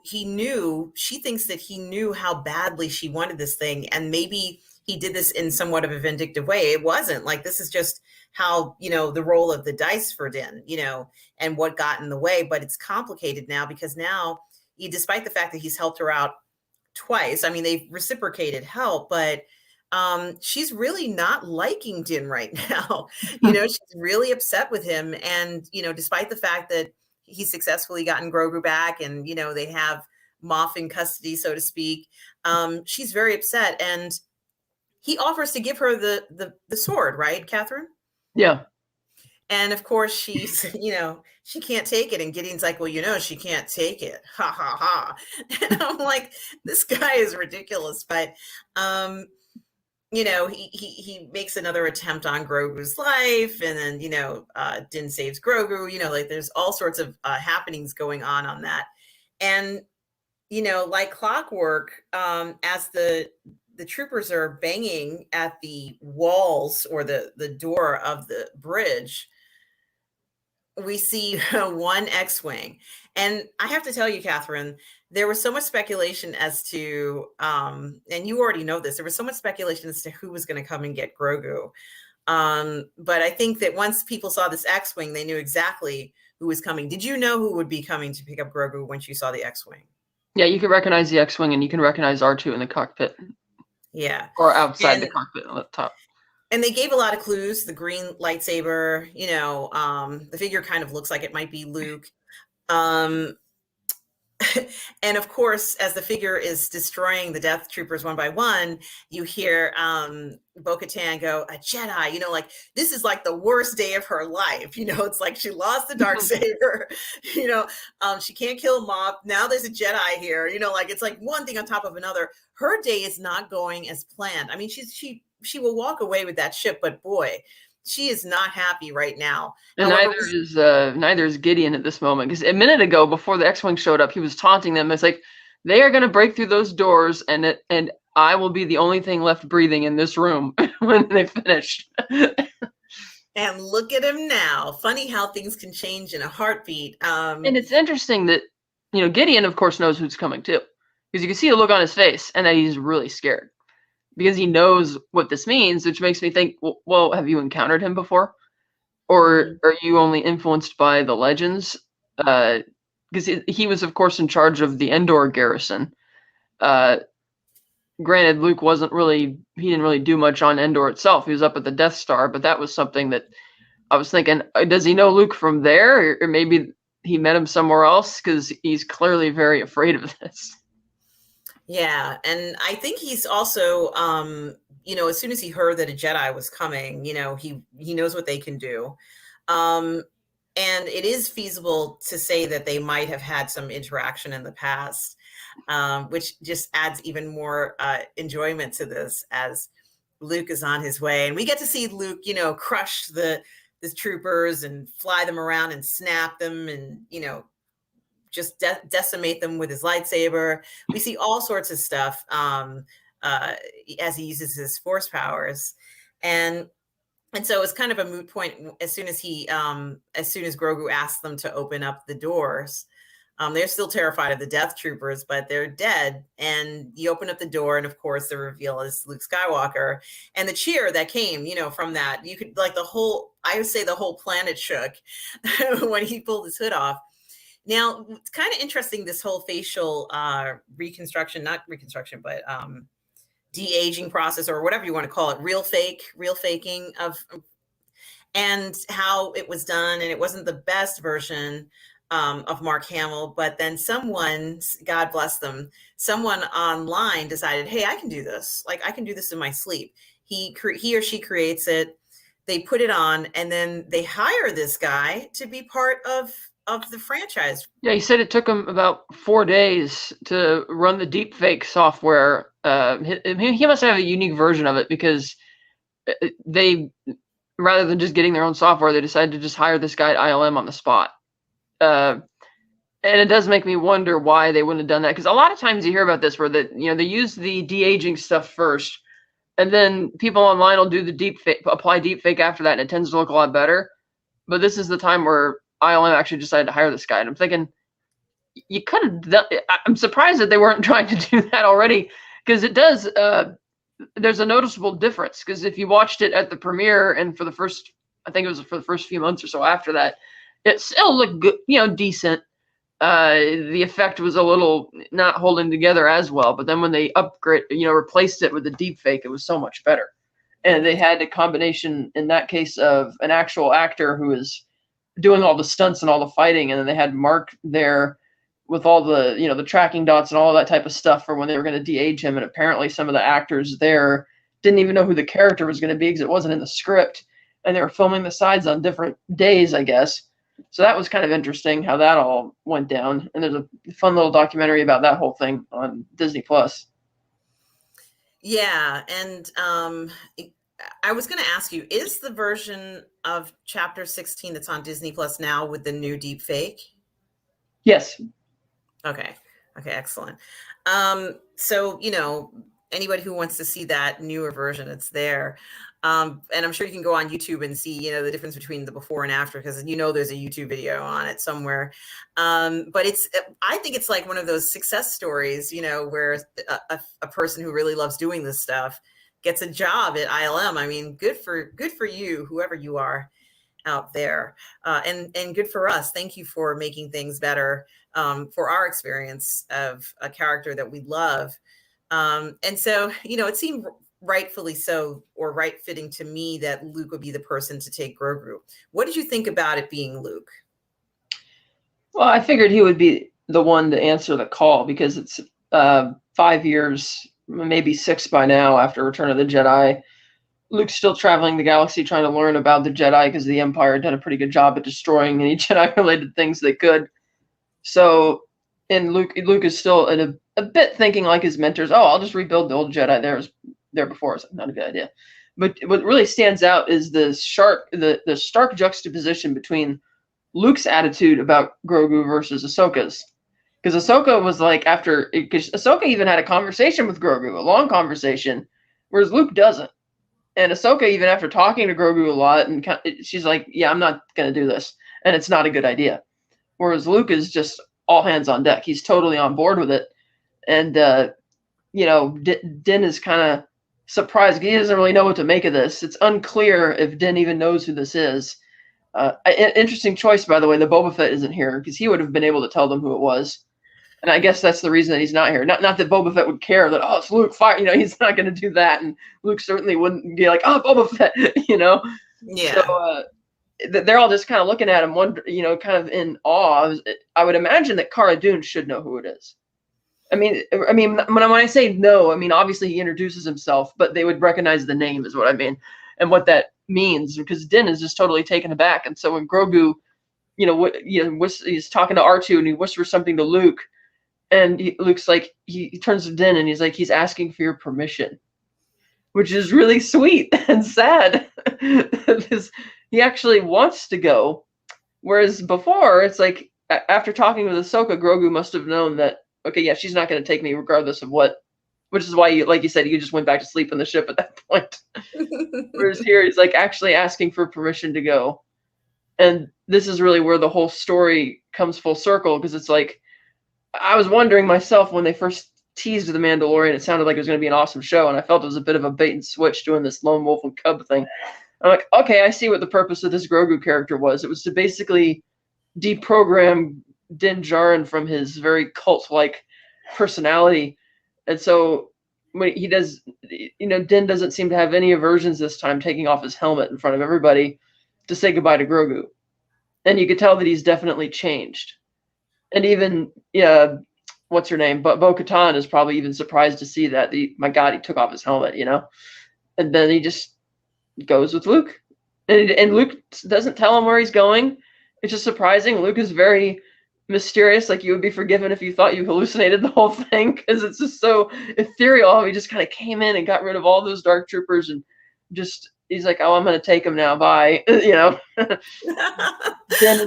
she thinks that he knew how badly she wanted this thing, and maybe he did this in somewhat of a vindictive way. It wasn't like, this is just how, the roll of the dice for Din, and what got in the way. But it's complicated now, because now, despite the fact that he's helped her out twice, I mean, they've reciprocated help, but she's really not liking Din right now. She's really upset with him. And, despite the fact that he's successfully gotten Grogu back, and, they have Moff in custody, so to speak, she's very upset. And he offers to give her the sword, right, Catherine? Yeah. And of course she's, she can't take it. And Gideon's like, well, she can't take it. Ha ha ha. And I'm like, this guy is ridiculous. But, he makes another attempt on Grogu's life. And then, Din saves Grogu, like there's all sorts of happenings going on that. And, like clockwork, as the troopers are banging at the walls or the door of the bridge, we see one X-Wing. And I have to tell you, Catherine, there was so much speculation as to, and you already know this, there was so much speculation as to who was going to come and get Grogu. But I think that once people saw this X-Wing, they knew exactly who was coming. Did you know who would be coming to pick up Grogu once you saw the X-Wing? Yeah, you can recognize the X-Wing, and you can recognize R2 in the cockpit. Yeah. Or outside the cockpit on the top. And they gave a lot of clues. The green lightsaber, the figure kind of looks like it might be Luke. And of course, as the figure is destroying the Death Troopers one by one, you hear Bo-Katan go, a Jedi, like this is like the worst day of her life. It's like she lost the Dark Saber, she can't kill Moff. Now there's a Jedi here, like it's like one thing on top of another. Her day is not going as planned. I mean, she will walk away with that ship, but boy, she is not happy right now. And neither is Gideon at this moment, because a minute ago, before the X-Wing showed up, he was taunting them. It's like, they are going to break through those doors, and I will be the only thing left breathing in this room when they finish. And look at him now. Funny how things can change in a heartbeat. And it's interesting that, Gideon, of course, knows who's coming too, because you can see a look on his face, and that he's really scared, because he knows what this means, which makes me think, well, have you encountered him before? Or are you only influenced by the legends? Because he was, of course, in charge of the Endor garrison. Granted, Luke he didn't really do much on Endor itself. He was up at the Death Star, but that was something that I was thinking, does he know Luke from there? Or maybe he met him somewhere else, because he's clearly very afraid of this. Yeah, and I think he's also, as soon as he heard that a Jedi was coming, he knows what they can do. And it is feasible to say that they might have had some interaction in the past, which just adds even more enjoyment to this as Luke is on his way. And we get to see Luke, crush the troopers and fly them around and snap them and, just decimate them with his lightsaber. We see all sorts of stuff as he uses his force powers, and so it's kind of a moot point as soon as Grogu asks them to open up the doors. They're still terrified of the Death Troopers, but they're dead. And you open up the door, and of course, the reveal is Luke Skywalker. And the cheer that came, from that, you could I would say the whole planet shook when he pulled his hood off. Now, it's kind of interesting, this whole facial reconstruction, not reconstruction, but de-aging process, or whatever you want to call it, real faking of, and how it was done. And it wasn't the best version of Mark Hamill, but then someone, God bless them, someone online decided, hey, I can do this. Like, I can do this in my sleep. He or she creates it. they put it on, and then they hire this guy to be part of the franchise. Yeah, he said it took him about 4 days to run the deepfake software. He must have a unique version of it, because they, rather than just getting their own software, they decided to just hire this guy at ILM on the spot. And it does make me wonder why they wouldn't have done that, because a lot of times you hear about this where they use the de-aging stuff first, and then people online will do the deepfake, apply deepfake after that, and it tends to look a lot better. But this is the time where ILM actually decided to hire this guy, and I'm thinking, you could have done. I'm surprised that they weren't trying to do that already, because it does. There's a noticeable difference, because if you watched it at the premiere and for the first, I think it was for the first few months or so after that, it still looked good, decent. The effect was a little not holding together as well, but then when they replaced it with the deep fake, it was so much better. And they had a combination in that case of an actual actor who was doing all the stunts and all the fighting, and then they had Mark there with all the the tracking dots and all that type of stuff for when they were going to de-age him. And apparently some of the actors there didn't even know who the character was going to be, because it wasn't in the script, and they were filming the sides on different days, I guess. So that was kind of interesting how that all went down. And there's a fun little documentary about that whole thing on Disney Plus. Yeah, and I was going to ask you, is the version of Chapter 16 that's on Disney Plus now with the new deep fake? Yes. Okay, excellent. So, anybody who wants to see that newer version, it's there. And I'm sure you can go on YouTube and see, the difference between the before and after, because there's a YouTube video on it somewhere. But I think it's like one of those success stories, where a person who really loves doing this stuff gets a job at ILM. I mean, good for you, whoever you are out there, and good for us. Thank you for making things better for our experience of a character that we love. And so, it seemed rightfully so, or right fitting to me, that Luke would be the person to take Grogu. What did you think about it being Luke? Well, I figured he would be the one to answer the call, because it's 5 years, maybe 6 by now, after Return of the Jedi. Luke's still traveling the galaxy trying to learn about the Jedi, because the Empire had done a pretty good job at destroying any Jedi-related things they could. So, and Luke is still in a bit thinking like his mentors, I'll just rebuild the old Jedi there before. It's not a good idea. But what really stands out is the stark juxtaposition between Luke's attitude about Grogu versus Ahsoka's. Because Ahsoka was like, because Ahsoka even had a conversation with Grogu, a long conversation, whereas Luke doesn't. And Ahsoka, even after talking to Grogu a lot, and she's like, yeah, I'm not going to do this, and it's not a good idea. Whereas Luke is just all hands on deck. He's totally on board with it. And, Din is kind of surprised. He doesn't really know what to make of this. It's unclear if Din even knows who this is. Interesting choice, by the way, that Boba Fett isn't here, because he would have been able to tell them who it was. And I guess that's the reason that he's not here. Not that Boba Fett would care that, it's Luke, fire. He's not going to do that. And Luke certainly wouldn't be like, Boba Fett, Yeah. So they're all just kind of looking at him, kind of in awe. I would imagine that Cara Dune should know who it is. I mean, when I say no, obviously he introduces himself, but they would recognize the name is what I mean, and what that means, because Din is just totally taken aback. And so when Grogu, he's talking to R2 and he whispers something to Luke, and Luke's like, he turns to Din and he's like, he's asking for your permission, which is really sweet and sad. Because he actually wants to go, whereas before it's like, after talking with Ahsoka, Grogu must have known that, okay, yeah, she's not going to take me regardless of what, which is why, like you said, you just went back to sleep on the ship at that point. Whereas here, he's like actually asking for permission to go. And this is really where the whole story comes full circle, because it's like, I was wondering myself when they first teased The Mandalorian, it sounded like it was going to be an awesome show, and I felt it was a bit of a bait and switch doing this lone wolf and cub thing. I'm like, okay, I see what the purpose of this Grogu character was. It was to basically deprogram Din Djarin from his very cult-like personality. And so when he does, Din doesn't seem to have any aversions this time, taking off his helmet in front of everybody to say goodbye to Grogu. And you could tell that he's definitely changed. And even, what's her name? But Bo-Katan is probably even surprised to see that. My God, he took off his helmet, And then he just goes with Luke. And Luke doesn't tell him where he's going. It's just surprising. Luke is very mysterious. Like, you would be forgiven if you thought you hallucinated the whole thing, because it's just so ethereal. He just kind of came in and got rid of all those dark troopers, and just he's like, "Oh, I'm going to take him now. Bye." Then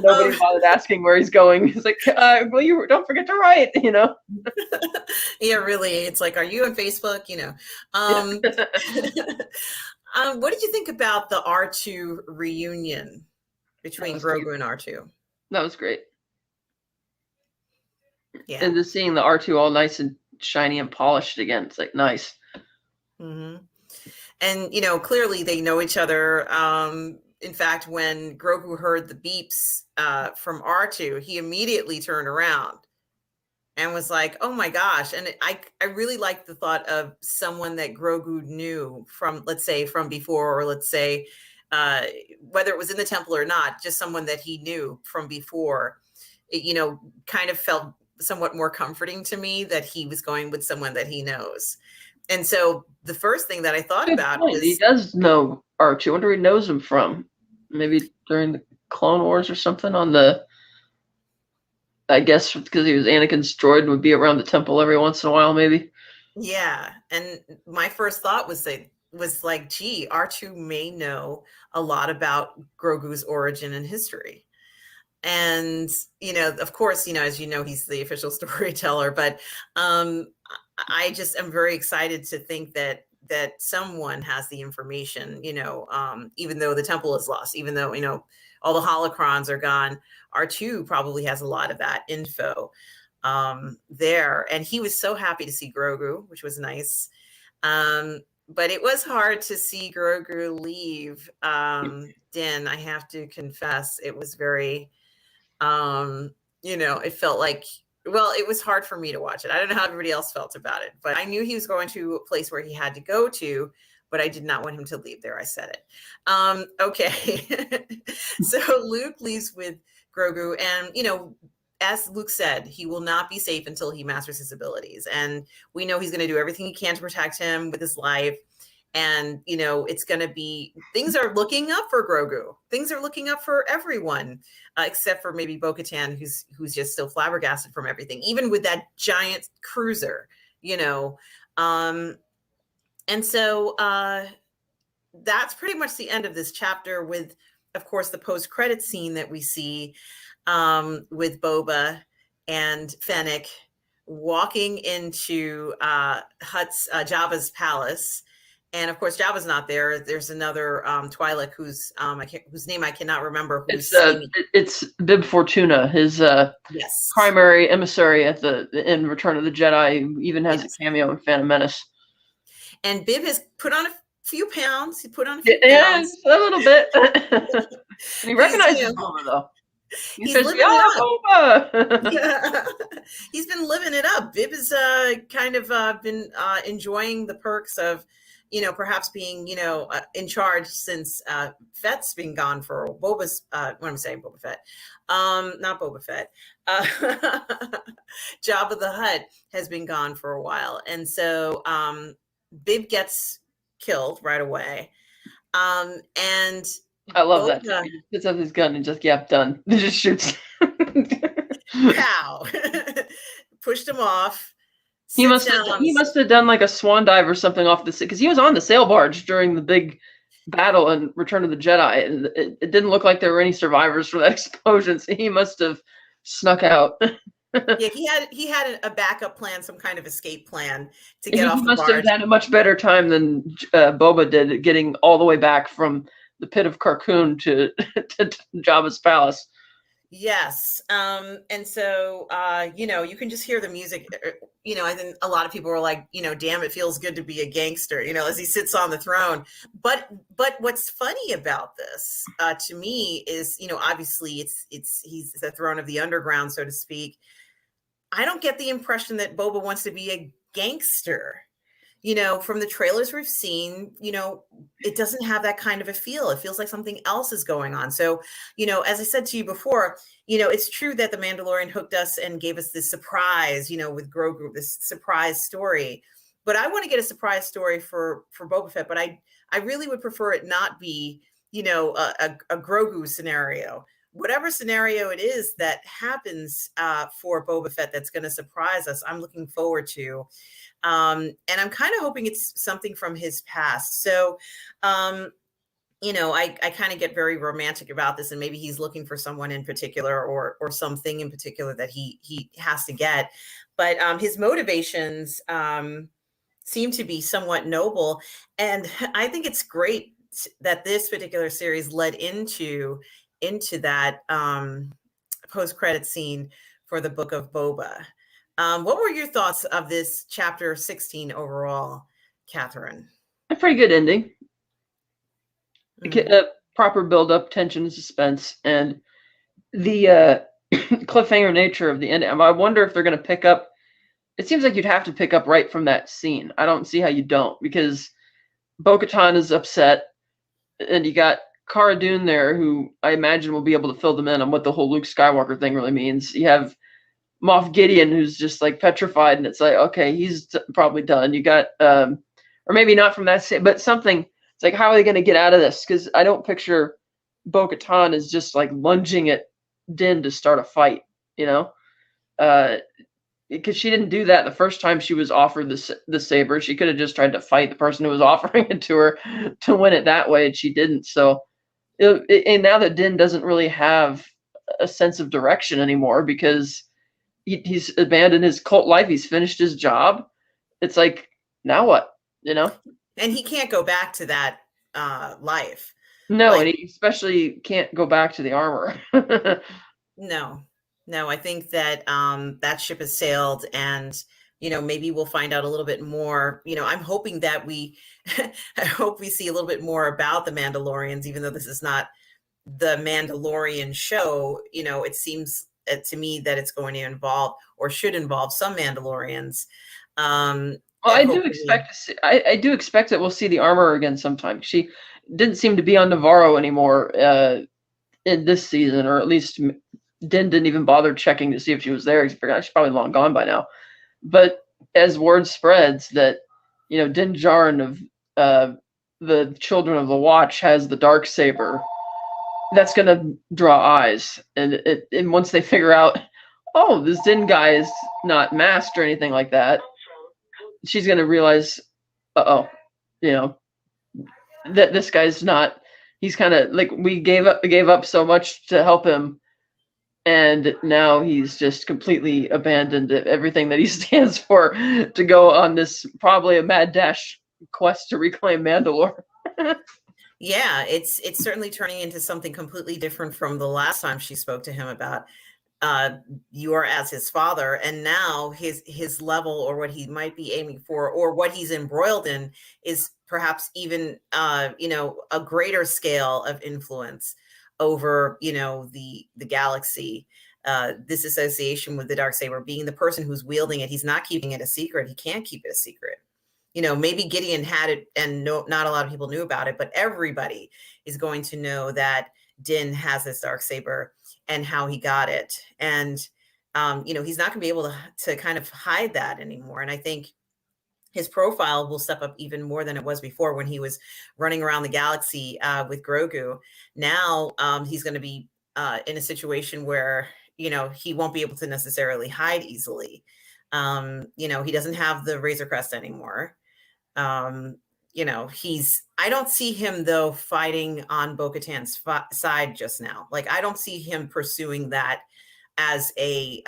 nobody bothered asking where he's going. He's like, "Well, you don't forget to write." Yeah, really. It's like, are you on Facebook? What did you think about the R2 reunion between Grogu great. and R2? That was great. Yeah. And just seeing the R2 all nice and shiny and polished again, it's like nice. Mm-hmm. And clearly they know each other. In fact, when Grogu heard the beeps from R2, he immediately turned around and was like, "Oh my gosh!" And I really like the thought of someone that Grogu knew from, let's say, from before, or let's say, whether it was in the temple or not, just someone that he knew from before. It, kind of felt somewhat more comforting to me that he was going with someone that he knows. And so the first thing that I thought Good about point. was, He does know R2. I wonder where he knows him from. Maybe during the Clone Wars or something on the. I guess because he was Anakin's droid and would be around the temple every once in a while, maybe. yeah. And my first thought was like, gee, R2 may know a lot about Grogu's origin and history. And, of course, as you know, he's the official storyteller, but I just am very excited to think that someone has the information, even though the temple is lost, even though, all the holocrons are gone, R2 probably has a lot of that info there. And he was so happy to see Grogu, which was nice. But it was hard to see Grogu leave Din. I have to confess, it was very, it felt like, well, it was hard for me to watch it. I don't know how everybody else felt about it, but I knew he was going to a place where he had to go to, but I did not want him to leave there. I said it. Okay. So Luke leaves with Grogu, and, as Luke said, he will not be safe until he masters his abilities. And we know he's going to do everything he can to protect him with his life. And, it's going to be, things are looking up for Grogu. Things are looking up for everyone, except for maybe Bo-Katan, who's just still flabbergasted from everything, even with that giant cruiser, And so that's pretty much the end of this chapter with, of course, the post-credit scene that we see with Boba and Fennec walking into Jabba's palace. And of course, Jabba's not there. There's another Twi'lek whose name I cannot remember. It's Bib Fortuna, his yes, primary emissary in Return of the Jedi. Who even has a cameo in Phantom Menace. And Bib has put on a few pounds. He put on a few pounds, a little bit. And he recognizes Boba though. He's living it up. Boba. He's been living it up. Bib has kind of been enjoying the perks of, perhaps being, in charge since Fett's been gone for Boba's. What I'm saying, Boba Fett, not Boba Fett. Jabba the Hutt has been gone for a while, and so Bib gets killed right away. And I love that. He just picks up his gun and just done. He just shoots. Pow! Pushed him off. He must have done like a swan dive or something off the, because he was on the sail barge during the big battle in Return of the Jedi, and it didn't look like there were any survivors from that explosion. So he must have snuck out. Yeah, he had a backup plan, some kind of escape plan to get off the barge. He must have had a much better time than Boba did, getting all the way back from the pit of Carcoon to Jabba's palace. Yes. And so, you can just hear the music, I think a lot of people were like, damn, it feels good to be a gangster, as he sits on the throne. But what's funny about this, to me is, obviously he's the throne of the underground, so to speak. I don't get the impression that Boba wants to be a gangster. From the trailers we've seen, it doesn't have that kind of a feel. It feels like something else is going on. So, as I said to you before, it's true that The Mandalorian hooked us and gave us this surprise, with Grogu, this surprise story. But I want to get a surprise story for Boba Fett. But I really would prefer it not be a Grogu scenario. Whatever scenario it is that happens for Boba Fett that's going to surprise us, I'm looking forward to. And I'm kind of hoping it's something from his past. So, I kind of get very romantic about this, and maybe he's looking for someone in particular or something in particular that he has to get. But his motivations seem to be somewhat noble, and I think it's great that this particular series led into that post-credit scene for the Book of Boba. What were your thoughts of this chapter 16 overall, Catherine? A pretty good ending. A proper build-up, tension, and suspense, and the cliffhanger nature of the end. I wonder if they're going to pick up. It seems like you'd have to pick up right from that scene. I don't see how you don't, because Bo-Katan is upset, and you got Cara Dune there, who I imagine will be able to fill them in on what the whole Luke Skywalker thing really means. You have Moff Gideon, who's just like petrified, and it's like, okay, he's probably done. You got, or maybe not from that scene, but something. It's like, how are they going to get out of this? Because I don't picture Bo-Katan as just like lunging at Din to start a fight, because she didn't do that the first time she was offered the saber. She could have just tried to fight the person who was offering it to her to win it that way, and she didn't. So, and now that Din doesn't really have a sense of direction anymore because he's abandoned his cult life, he's finished his job. It's like, now what? And he can't go back to that life. No, and he especially can't go back to the armor. No, I think that that ship has sailed, and maybe we'll find out a little bit more. I'm hoping that I hope we see a little bit more about the Mandalorians, even though this is not the Mandalorian show. It seems to me that it's going to involve, or should involve, some Mandalorians. Well, I do expect to see. I do expect that we'll see the armor again sometime. She didn't seem to be on Navarro anymore in this season, or at least Din didn't even bother checking to see if she was there. She's probably long gone by now. But as word spreads that Din Djarin of the Children of the Watch has the Dark Saber, that's going to draw eyes. And once they figure out, oh, this Din guy is not masked or anything like that, she's going to realize, that this guy's not. He's kind of like, we gave up so much to help him, and now he's just completely abandoned everything that he stands for to go on this probably a mad dash quest to reclaim Mandalore. Yeah, it's certainly turning into something completely different from the last time she spoke to him about you are as his father, and now his level, or what he might be aiming for, or what he's embroiled in, is perhaps even a greater scale of influence over the galaxy. This association with the Dark Saber, being the person who's wielding it, he's not keeping it a secret. He can't keep it a secret. Maybe Gideon had it and not a lot of people knew about it, but everybody is going to know that Din has this Dark Saber and how he got it. And, he's not going to be able to kind of hide that anymore. And I think his profile will step up even more than it was before, when he was running around the galaxy with Grogu. Now he's going to be in a situation where, he won't be able to necessarily hide easily. He doesn't have the Razor Crest anymore. I don't see him though fighting on Bo-Katan's side just now. Like, I don't see him pursuing that as a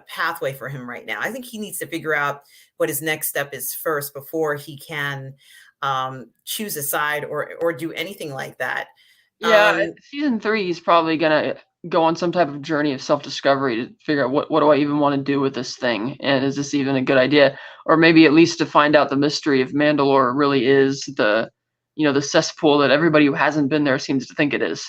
pathway for him right now. I think he needs to figure out what his next step is first before he can choose a side or do anything like that. Yeah, season 3, he's probably gonna go on some type of journey of self-discovery to figure out what do I even want to do with this thing, and is this even a good idea? Or maybe at least to find out the mystery if Mandalore really is the cesspool that everybody who hasn't been there seems to think it is.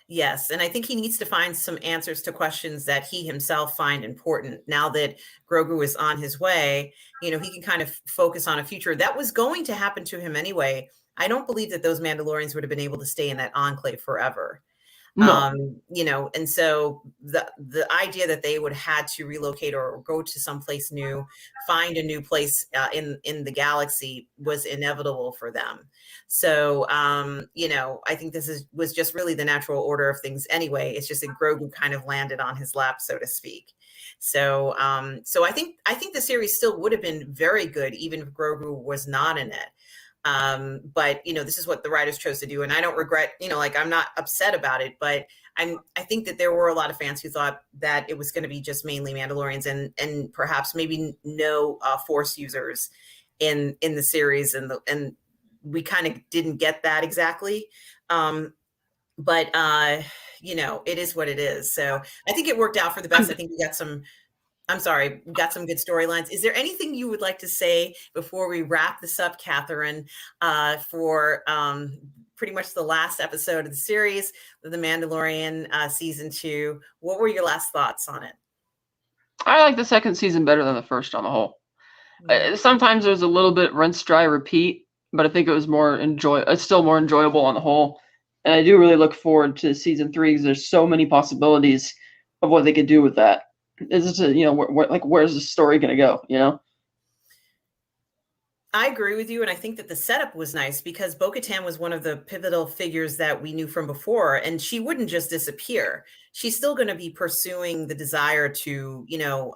Yes, and I think he needs to find some answers to questions that he himself find important. Now that Grogu is on his way, he can kind of focus on a future that was going to happen to him anyway. I don't believe that those Mandalorians would have been able to stay in that enclave forever. No. You know, and so the idea that they would had to relocate or go to someplace new, find a new place in the galaxy was inevitable for them. So you know, I think was just really the natural order of things anyway. It's just that Grogu kind of landed on his lap, so to speak. So so I think the series still would have been very good even if Grogu was not in it. But you know, this is what the writers chose to do, and I don't regret, you know, like I'm not upset about it, but I think that there were a lot of fans who thought that it was going to be just mainly Mandalorians and perhaps maybe no Force users in the series, and we kind of didn't get that exactly. But you know, it is what it is. So I think it worked out for the best. I think we got some I'm sorry, we got some good storylines. Is there anything you would like to say before we wrap this up, Catherine, for pretty much the last episode of the series, The Mandalorian season 2? What were your last thoughts on it? I like the second season better than the first on the whole. Mm. Sometimes there's a little bit rinse, dry, repeat, but I think it was it's still more enjoyable on the whole. And I do really look forward to season 3 because there's so many possibilities of what they could do with that. It's just you know, where's the story going to go? You know. I agree with you, and I think that the setup was nice because Bo-Katan was one of the pivotal figures that we knew from before, and she wouldn't just disappear. She's still going to be pursuing the desire to, you know,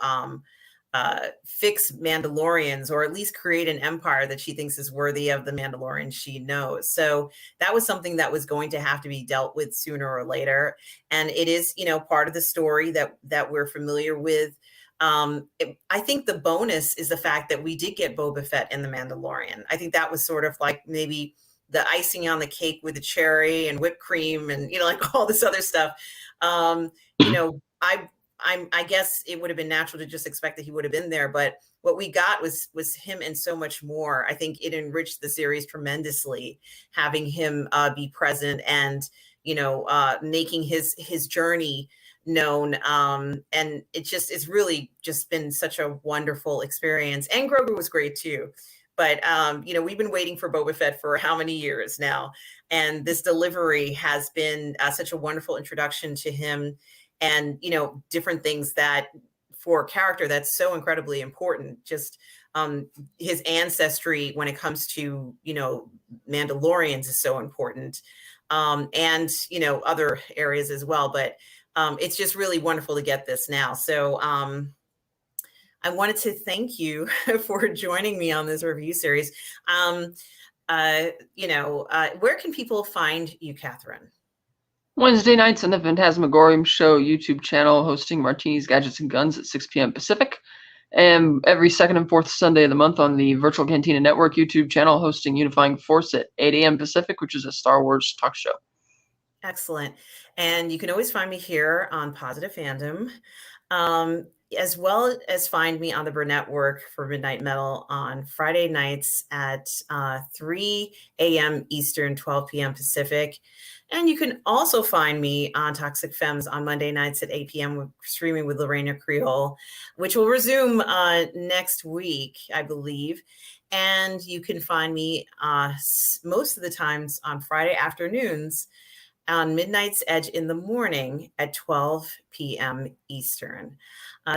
fix Mandalorians or at least create an empire that she thinks is worthy of the Mandalorian she knows. So that was something that was going to have to be dealt with sooner or later, and it is, you know, part of the story that we're familiar with. I think the bonus is the fact that we did get Boba Fett in The Mandalorian. I think that was sort of like maybe the icing on the cake with the cherry and whipped cream and, you know, like all this other stuff. You know, I guess it would have been natural to just expect that he would have been there, but what we got was him and so much more. I think it enriched the series tremendously, having him be present and, you know, making his journey known. And it's really just been such a wonderful experience. And Grogu was great too. But you know, we've been waiting for Boba Fett for how many years now, and this delivery has been such a wonderful introduction to him, and you know, different things that for a character that's so incredibly important. Just his ancestry when it comes to, you know, Mandalorians is so important, and you know, other areas as well. But it's just really wonderful to get this now. So I wanted to thank you for joining me on this review series. You know, where can people find you, Catherine? Wednesday nights on the Phantasmagorium Show YouTube channel, hosting Martinis, Gadgets, and Guns at 6 p.m. Pacific. And every second and fourth Sunday of the month on the Virtual Cantina Network YouTube channel, hosting Unifying Force at 8 a.m. Pacific, which is a Star Wars talk show. Excellent. And you can always find me here on Positive Fandom, as well as find me on the Burnett Network for Midnight Metal on Friday nights at 3 a.m. Eastern, 12 p.m. Pacific. And you can also find me on Toxic Femmes on Monday nights at 8 p.m. streaming with Lorena Creole, which will resume next week, I believe. And you can find me most of the times on Friday afternoons on Midnight's Edge in the morning at 12 p.m. Eastern.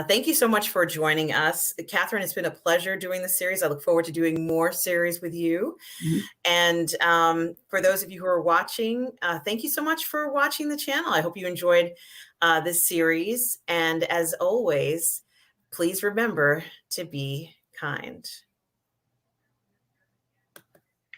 Thank you so much for joining us. Catherine, it's been a pleasure doing this series. I look forward to doing more series with you. Mm-hmm. And for those of you who are watching, thank you so much for watching the channel. I hope you enjoyed this series. And as always, please remember to be kind.